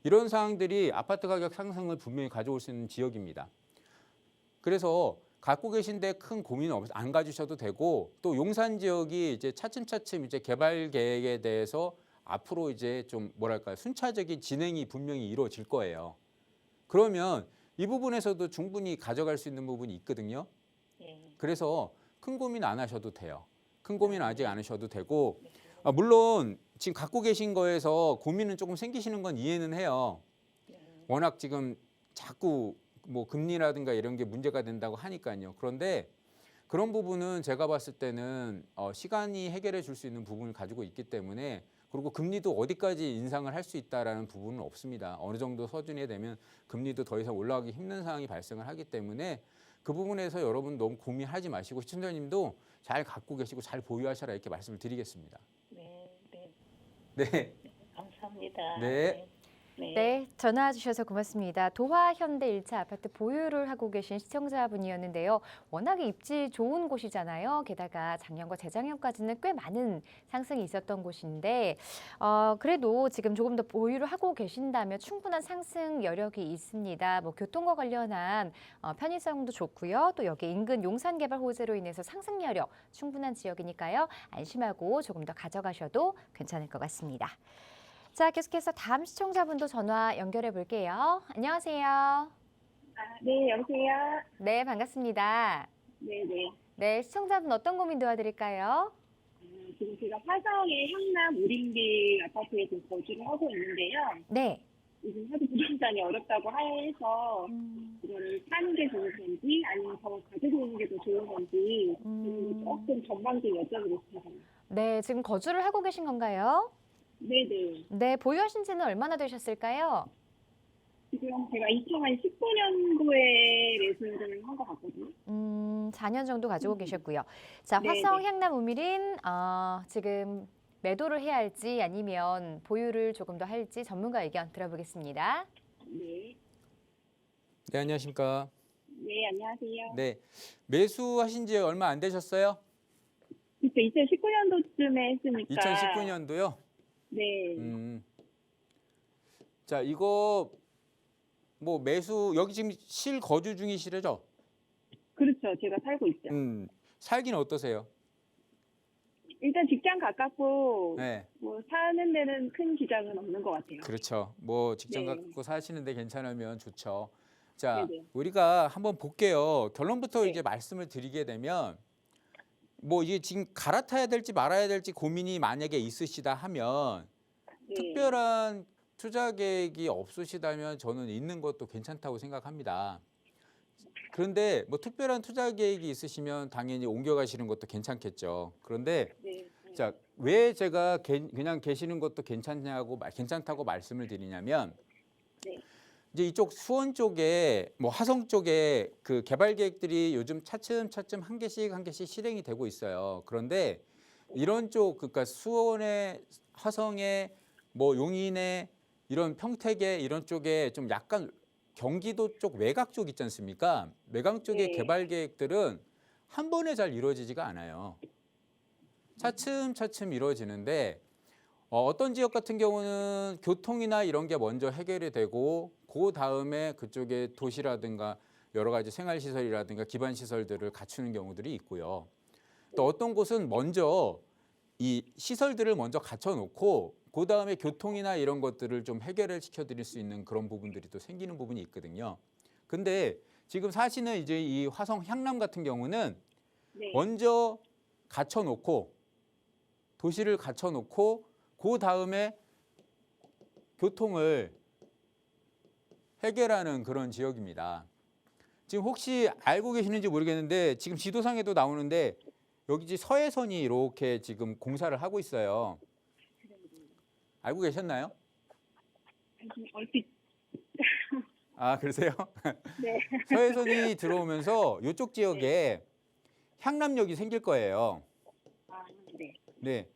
이런 상황들이 아파트 가격 상승을 분명히 가져올 수 있는 지역입니다. 그래서 갖고 계신데 큰 고민 안 가지셔도 되고, 또 용산 지역이 이제 차츰차츰 이제 개발 계획에 대해서 앞으로 이제 좀 뭐랄까요, 순차적인 진행이 분명히 이루어질 거예요. 그러면 이 부분에서도 충분히 가져갈 수 있는 부분이 있거든요. 그래서 큰 고민 안 하셔도 돼요. 큰 고민 아직 안 하셔도 되고, 물론 지금 갖고 계신 거에서 고민은 조금 생기시는 건 이해는 해요. 워낙 지금 자꾸 뭐 금리라든가 이런 게 문제가 된다고 하니까요. 그런데 그런 부분은 제가 봤을 때는 시간이 해결해 줄 수 있는 부분을 가지고 있기 때문에, 그리고 금리도 어디까지 인상을 할 수 있다라는 부분은 없습니다. 어느 정도 수준이 되면 금리도 더 이상 올라가기 힘든 상황이 발생을 하기 때문에 그 부분에서 여러분 너무 고민하지 마시고 시청자님도 잘 갖고 계시고 잘 보유하셔라 이렇게 말씀을 드리겠습니다. 네. 감사합니다. 네. 네, 전화 주셔서 고맙습니다. 도화 현대 1차 아파트 보유를 하고 계신 시청자분이었는데요. 워낙에 입지 좋은 곳이잖아요. 게다가 작년과 재작년까지는 꽤 많은 상승이 있었던 곳인데 그래도 지금 조금 더 보유를 하고 계신다면 충분한 상승 여력이 있습니다. 뭐 교통과 관련한 편의성도 좋고요. 또 여기 인근 용산 개발 호재로 인해서 상승 여력 충분한 지역이니까요. 안심하고 조금 더 가져가셔도 괜찮을 것 같습니다. 자, 계속해서 다음 시청자분도 전화 연결해 볼게요. 안녕하세요. 네, 여보세요. 네, 반갑습니다. 네네. 네, 시청자분 어떤 고민 도와드릴까요? 지금 제가 화성의 향남 우림길 아파트에 지금 거주를 하고 있는데요. 네. 요즘 하도 부동산이 어렵다고 해서 이거를 사는 게 좋은 건지 아니면 더 가지고 있는 게 더 좋은 건지 조금 전망 좀 여쭤보고 싶어요. 네, 지금 거주를 하고 계신 건가요? 네네. 네, 보유하신 지는 얼마나 되셨을까요? 지금 제가 2019년도에 매수를 한 것 같거든요. 4년 정도 가지고 계셨고요. 자, 네네. 화성 향남 우밀인 지금 매도를 해야 할지 아니면 보유를 조금 더 할지 전문가 의견 들어보겠습니다. 네. 네, 안녕하십니까? 네, 안녕하세요. 네. 매수하신 지 얼마 안 되셨어요? 그때 2019년도쯤에 했으니까. 2019년도요? 네. 자, 이거 뭐 매수 여기 지금 실거주 중이시래죠? 그렇죠. 제가 살고 있죠. 살기는 어떠세요? 일단 직장 가깝고 네. 뭐 사는 데는 큰 지장은 없는 것 같아요. 그렇죠. 뭐 직장 네. 갖고 사시는데 괜찮으면 좋죠. 자, 네네. 우리가 한번 볼게요. 결론부터 네. 이제 말씀을 드리게 되면 뭐 이게 지금 갈아타야 될지 말아야 될지 고민이 만약에 있으시다 하면 네. 특별한 투자 계획이 없으시다면 저는 있는 것도 괜찮다고 생각합니다. 그런데 뭐 특별한 투자 계획이 있으시면 당연히 옮겨가시는 것도 괜찮겠죠. 그런데 네. 자, 왜 제가 그냥 계시는 것도 괜찮다고 말씀을 드리냐면 네. 이제 이쪽 수원 쪽에 뭐 화성 쪽에 그 개발 계획들이 요즘 차츰차츰 한 개씩 실행이 되고 있어요. 그런데 이런 쪽 그러니까 수원에 화성에 뭐 용인에 이런 평택에 이런 쪽에 좀 약간 경기도 쪽 외곽 쪽 있지 않습니까? 외곽 쪽의 네. 개발 계획들은 한 번에 잘 이루어지지가 않아요. 차츰차츰 이루어지는데 어떤 지역 같은 경우는 교통이나 이런 게 먼저 해결이 되고 그 다음에 그쪽에 도시라든가 여러 가지 생활시설이라든가 기반시설들을 갖추는 경우들이 있고요. 또 어떤 곳은 먼저 이 시설들을 먼저 갖춰놓고 그 다음에 교통이나 이런 것들을 좀 해결을 시켜드릴 수 있는 그런 부분들이 또 생기는 부분이 있거든요. 근데 지금 사시는 이제 이 화성 향남 같은 경우는 네. 먼저 갖춰놓고 도시를 갖춰놓고 그 다음에 교통을 해결하는 그런 지역입니다. 지금 혹시 알고 계시는지 모르겠는데 지금 지도상에도 나오는데 여기 서해선이 이렇게 지금 공사를 하고 있어요. 알고 계셨나요? 얼핏. 아, 그러세요? 네. 서해선이 들어오면서 이쪽 지역에 향남역이 생길 거예요. 아, 네. 네.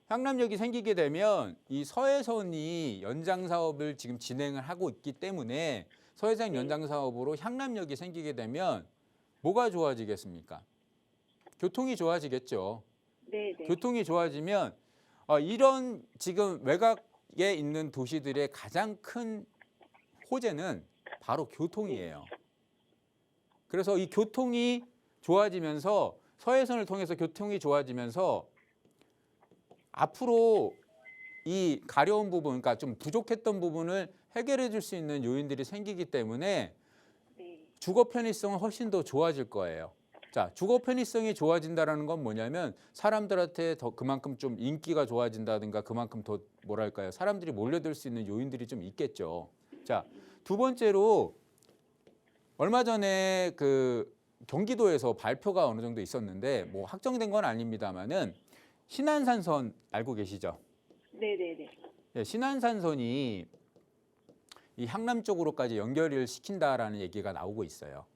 향남역이 생기게 되면 이 서해선이 연장 사업을 지금 진행을 하고 있기 때문에 서해선 연장 사업으로 향남역이 생기게 되면 뭐가 좋아지겠습니까? 교통이 좋아지겠죠. 네, 네. 교통이 좋아지면 이런 지금 외곽에 있는 도시들의 가장 큰 호재는 바로 교통이에요. 그래서 이 교통이 좋아지면서 서해선을 통해서 교통이 좋아지면서 앞으로 이 가려운 부분, 그러니까 좀 부족했던 부분을 해결해 줄 수 있는 요인들이 생기기 때문에 네. 주거 편의성은 훨씬 더 좋아질 거예요. 자, 주거 편의성이 좋아진다는 건 뭐냐면 사람들한테 더 그만큼 좀 인기가 좋아진다든가 그만큼 더 뭐랄까요? 사람들이 몰려들 수 있는 요인들이 좀 있겠죠. 자, 두 번째로 얼마 전에 그 경기도에서 발표가 어느 정도 있었는데 뭐 확정된 건 아닙니다만은 신안산선 알고 계시죠? 네, 네, 네. 예, 신안산선이 이 향남 쪽으로까지 연결을 시킨다라는 얘기가 나오고 있어요.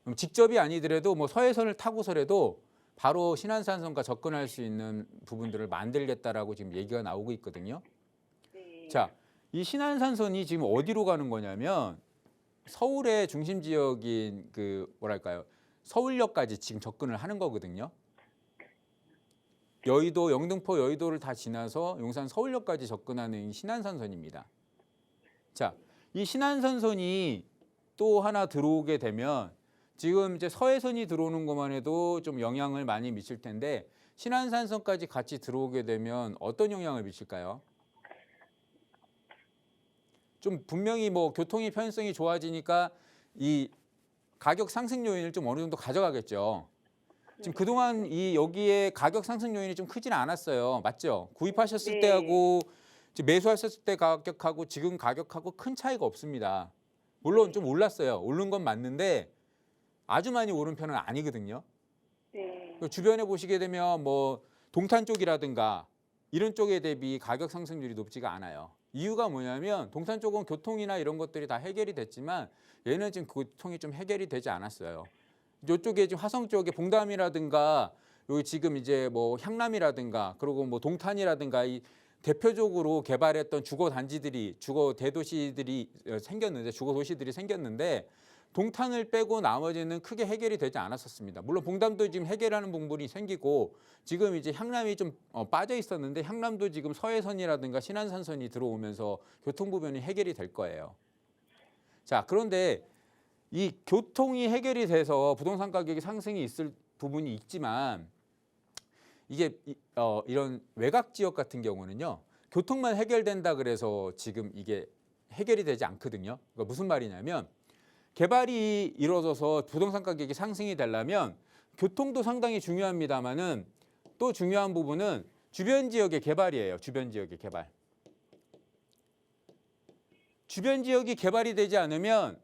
그럼 직접이 아니더라도 뭐 서해선을 타고서라도 바로 신안산선과 접근할 수 있는 부분들을 만들겠다라고 지금 얘기가 나오고 있거든요. 네. 자, 이 신안산선이 지금 어디로 가는 거냐면 서울의 중심 지역인 그 뭐랄까요? 서울역까지 지금 접근을 하는 거거든요. 여의도, 영등포, 여의도를 다 지나서 용산 서울역까지 접근하는 이 신안산선입니다. 자, 이 신안산선이 또 하나 들어오게 되면 지금 이제 서해선이 들어오는 것만 해도 좀 영향을 많이 미칠 텐데 신안산선까지 같이 들어오게 되면 어떤 영향을 미칠까요? 좀 분명히 뭐 교통의 편의성이 좋아지니까 이 가격 상승 요인을 좀 어느 정도 가져가겠죠. 지금 그동안 이 여기에 가격 상승 요인이 좀 크지는 않았어요. 맞죠? 구입하셨을 네. 때하고 매수하셨을 때 가격하고 지금 가격하고 큰 차이가 없습니다. 물론 좀 올랐어요. 오른 건 맞는데 아주 많이 오른 편은 아니거든요. 네. 주변에 보시게 되면 뭐 동탄 쪽이라든가 이런 쪽에 대비 가격 상승률이 높지가 않아요. 이유가 뭐냐면 동탄 쪽은 교통이나 이런 것들이 다 해결이 됐지만 얘는 지금 교통이 좀 해결이 되지 않았어요. 이쪽에 지금 화성 쪽에 봉담이라든가 여기 지금 이제 뭐 향남이라든가 그리고 뭐 동탄이라든가 이 대표적으로 개발했던 주거 단지들이 주거 대도시들이 생겼는데 주거 도시들이 생겼는데 동탄을 빼고 나머지는 크게 해결이 되지 않았었습니다. 물론 봉담도 지금 해결하는 부분이 생기고 지금 이제 향남이 좀 빠져 있었는데 향남도 지금 서해선이라든가 신안산선이 들어오면서 교통 부분이 해결이 될 거예요. 자, 그런데 이 교통이 해결이 돼서 부동산 가격이 상승이 있을 부분이 있지만 이게 이런 외곽 지역 같은 경우는요. 교통만 해결된다 그래서 지금 이게 해결이 되지 않거든요. 그러니까 무슨 말이냐면 개발이 이루어져서 부동산 가격이 상승이 되려면 교통도 상당히 중요합니다만은 또 중요한 부분은 주변 지역의 개발이에요. 주변 지역의 개발. 주변 지역이 개발이 되지 않으면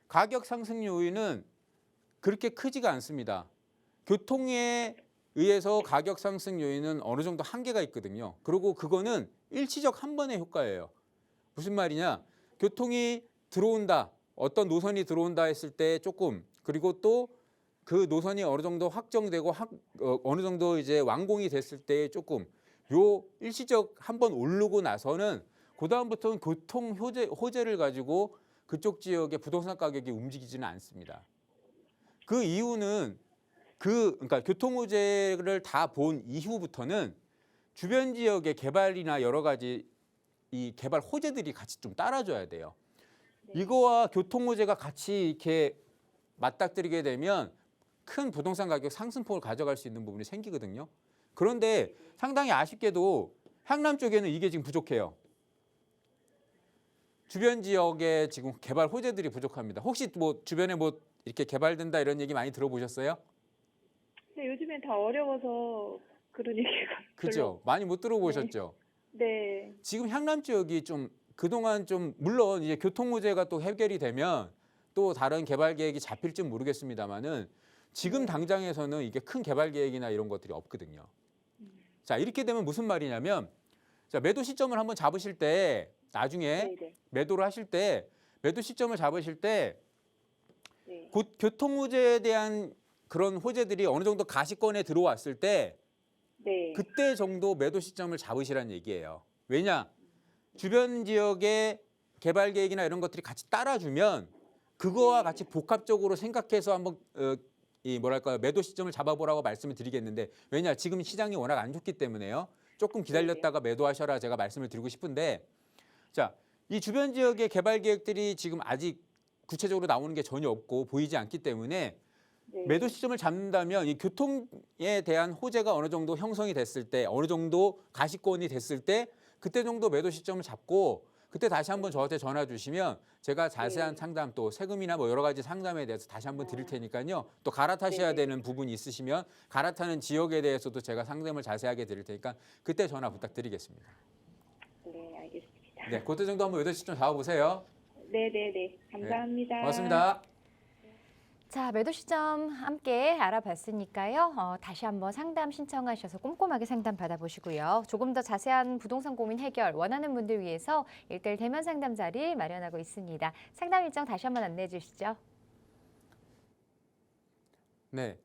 가격 상승 요인은 그렇게 크지가 않습니다. 교통에 의해서 가격 상승 요인은 어느 정도 한계가 있거든요. 그리고 그거는 일시적 한 번의 효과예요. 무슨 말이냐? 교통이 들어온다. 어떤 노선이 들어온다 했을 때 조금, 그리고 또 그 노선이 어느 정도 확정되고 어느 정도 이제 완공이 됐을 때 조금 요 일시적 한 번 오르고 나서는 그다음부터는 교통 호재를 가지고 그쪽 지역의 부동산 가격이 움직이지는 않습니다. 그 이유는 그러니까 교통 호재를 다 본 이후부터는 주변 지역의 개발이나 여러 가지 이 개발 호재들이 같이 좀 따라줘야 돼요. 이거와 교통 호재가 같이 이렇게 맞닥뜨리게 되면 큰 부동산 가격 상승폭을 가져갈 수 있는 부분이 생기거든요. 그런데 상당히 아쉽게도 향남 쪽에는 이게 지금 부족해요. 주변 지역에 지금 개발 호재들이 부족합니다. 혹시 뭐 주변에 뭐 이렇게 개발된다 이런 얘기 많이 들어보셨어요? 네, 요즘엔 다 어려워서 그런 얘기가 그죠? 많이 못 들어보셨죠? 네. 지금 향남 지역이 좀 그동안 좀 물론 이제 교통 호재가 또 해결이 되면 또 다른 개발 계획이 잡힐지 모르겠습니다만은 지금 당장에서는 이게 큰 개발 계획이나 이런 것들이 없거든요. 자, 이렇게 되면 무슨 말이냐면 자, 매도 시점을 한번 잡으실 때 나중에 네네. 매도를 하실 때 매도 시점을 잡으실 때 네. 곧 교통 호재에 대한 그런 호재들이 어느 정도 가시권에 들어왔을 때 네. 그때 정도 매도 시점을 잡으시라는 얘기예요. 왜냐? 주변 지역의 개발 계획이나 이런 것들이 같이 따라주면 그거와 같이 복합적으로 생각해서 한번 이 뭐랄까요? 매도 시점을 잡아보라고 말씀을 드리겠는데 왜냐? 지금 시장이 워낙 안 좋기 때문에요. 조금 기다렸다가 매도하셔라 제가 말씀을 드리고 싶은데 자, 이 주변 지역의 개발 계획들이 지금 아직 구체적으로 나오는 게 전혀 없고 보이지 않기 때문에 네. 매도 시점을 잡는다면 이 교통에 대한 호재가 어느 정도 형성이 됐을 때 어느 정도 가시권이 됐을 때 그때 정도 매도 시점을 잡고 그때 다시 한번 저한테 전화 주시면 제가 자세한 상담 또 세금이나 뭐 여러 가지 상담에 대해서 다시 한번 드릴 테니까요. 또 갈아타셔야 되는 부분이 있으시면 갈아타는 지역에 대해서도 제가 상담을 자세하게 드릴 테니까 그때 전화 부탁드리겠습니다. 네, 알겠습니다. 네, 그때 정도 한번 매도 시점 잡아보세요. 네네네. 감사합니다. 고맙습니다. 자, 매도 시점 함께 알아봤으니까요. 다시 한번 상담 신청하셔서 꼼꼼하게 상담 받아보시고요. 조금 더 자세한 부동산 고민 해결 원하는 분들 위해서 1:1 대면 상담 자리 마련하고 있습니다. 상담 일정 다시 한번 안내해 주시죠. 네,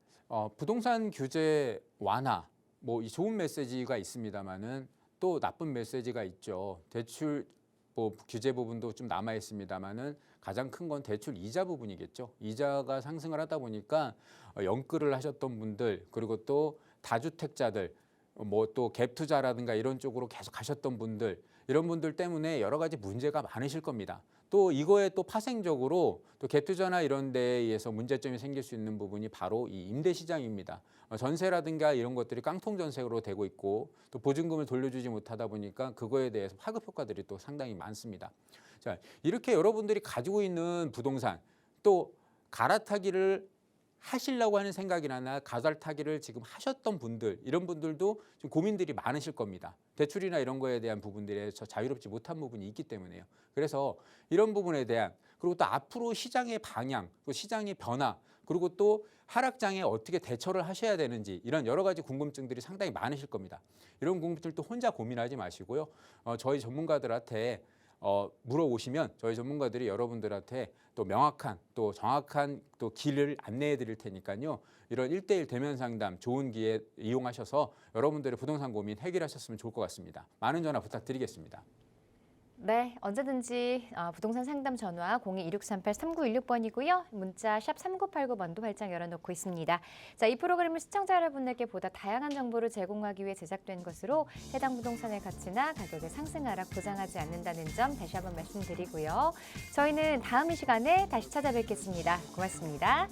부동산 규제 완화, 뭐 이 좋은 메시지가 있습니다만은 또 나쁜 메시지가 있죠. 대출 뭐 규제 부분도 좀 남아 있습니다만은 가장 큰 건 대출 이자 부분이겠죠. 이자가 상승을 하다 보니까 연끌을 하셨던 분들 그리고 또 다주택자들 뭐 또 갭 투자라든가 이런 쪽으로 계속 가셨던 분들 이런 분들 때문에 여러 가지 문제가 많으실 겁니다. 또 이거에 또 파생적으로 또 갭 투자나 이런 데에 의해서 문제점이 생길 수 있는 부분이 바로 이 임대 시장입니다. 전세라든가 이런 것들이 깡통 전세로 되고 있고 또 보증금을 돌려주지 못하다 보니까 그거에 대해서 파급 효과들이 또 상당히 많습니다. 자, 이렇게 여러분들이 가지고 있는 부동산 또 갈아타기를 하시려고 하는 생각이나 갈아타기를 지금 하셨던 분들 이런 분들도 좀 고민들이 많으실 겁니다. 대출이나 이런 거에 대한 부분들에서 자유롭지 못한 부분이 있기 때문에요. 그래서 이런 부분에 대한 그리고 또 앞으로 시장의 방향, 또 시장의 변화 그리고 또 하락장에 어떻게 대처를 하셔야 되는지 이런 여러 가지 궁금증들이 상당히 많으실 겁니다. 이런 궁금증들도 혼자 고민하지 마시고요. 저희 전문가들한테 물어보시면 저희 전문가들이 여러분들한테 또 명확한 또 정확한 또 길을 안내해 드릴 테니까요. 이런 1:1 대면 상담 좋은 기회 이용하셔서 여러분들의 부동산 고민 해결하셨으면 좋을 것 같습니다. 많은 전화 부탁드리겠습니다. 네, 언제든지 부동산 상담 전화 02-2638-3916번이고요. 문자 샵 3989번도 활짝 열어놓고 있습니다. 자, 이 프로그램을 시청자 여러분에게 보다 다양한 정보를 제공하기 위해 제작된 것으로 해당 부동산의 가치나 가격의 상승 하락 보장하지 않는다는 점 다시 한번 말씀드리고요. 저희는 다음 이 시간에 다시 찾아뵙겠습니다. 고맙습니다.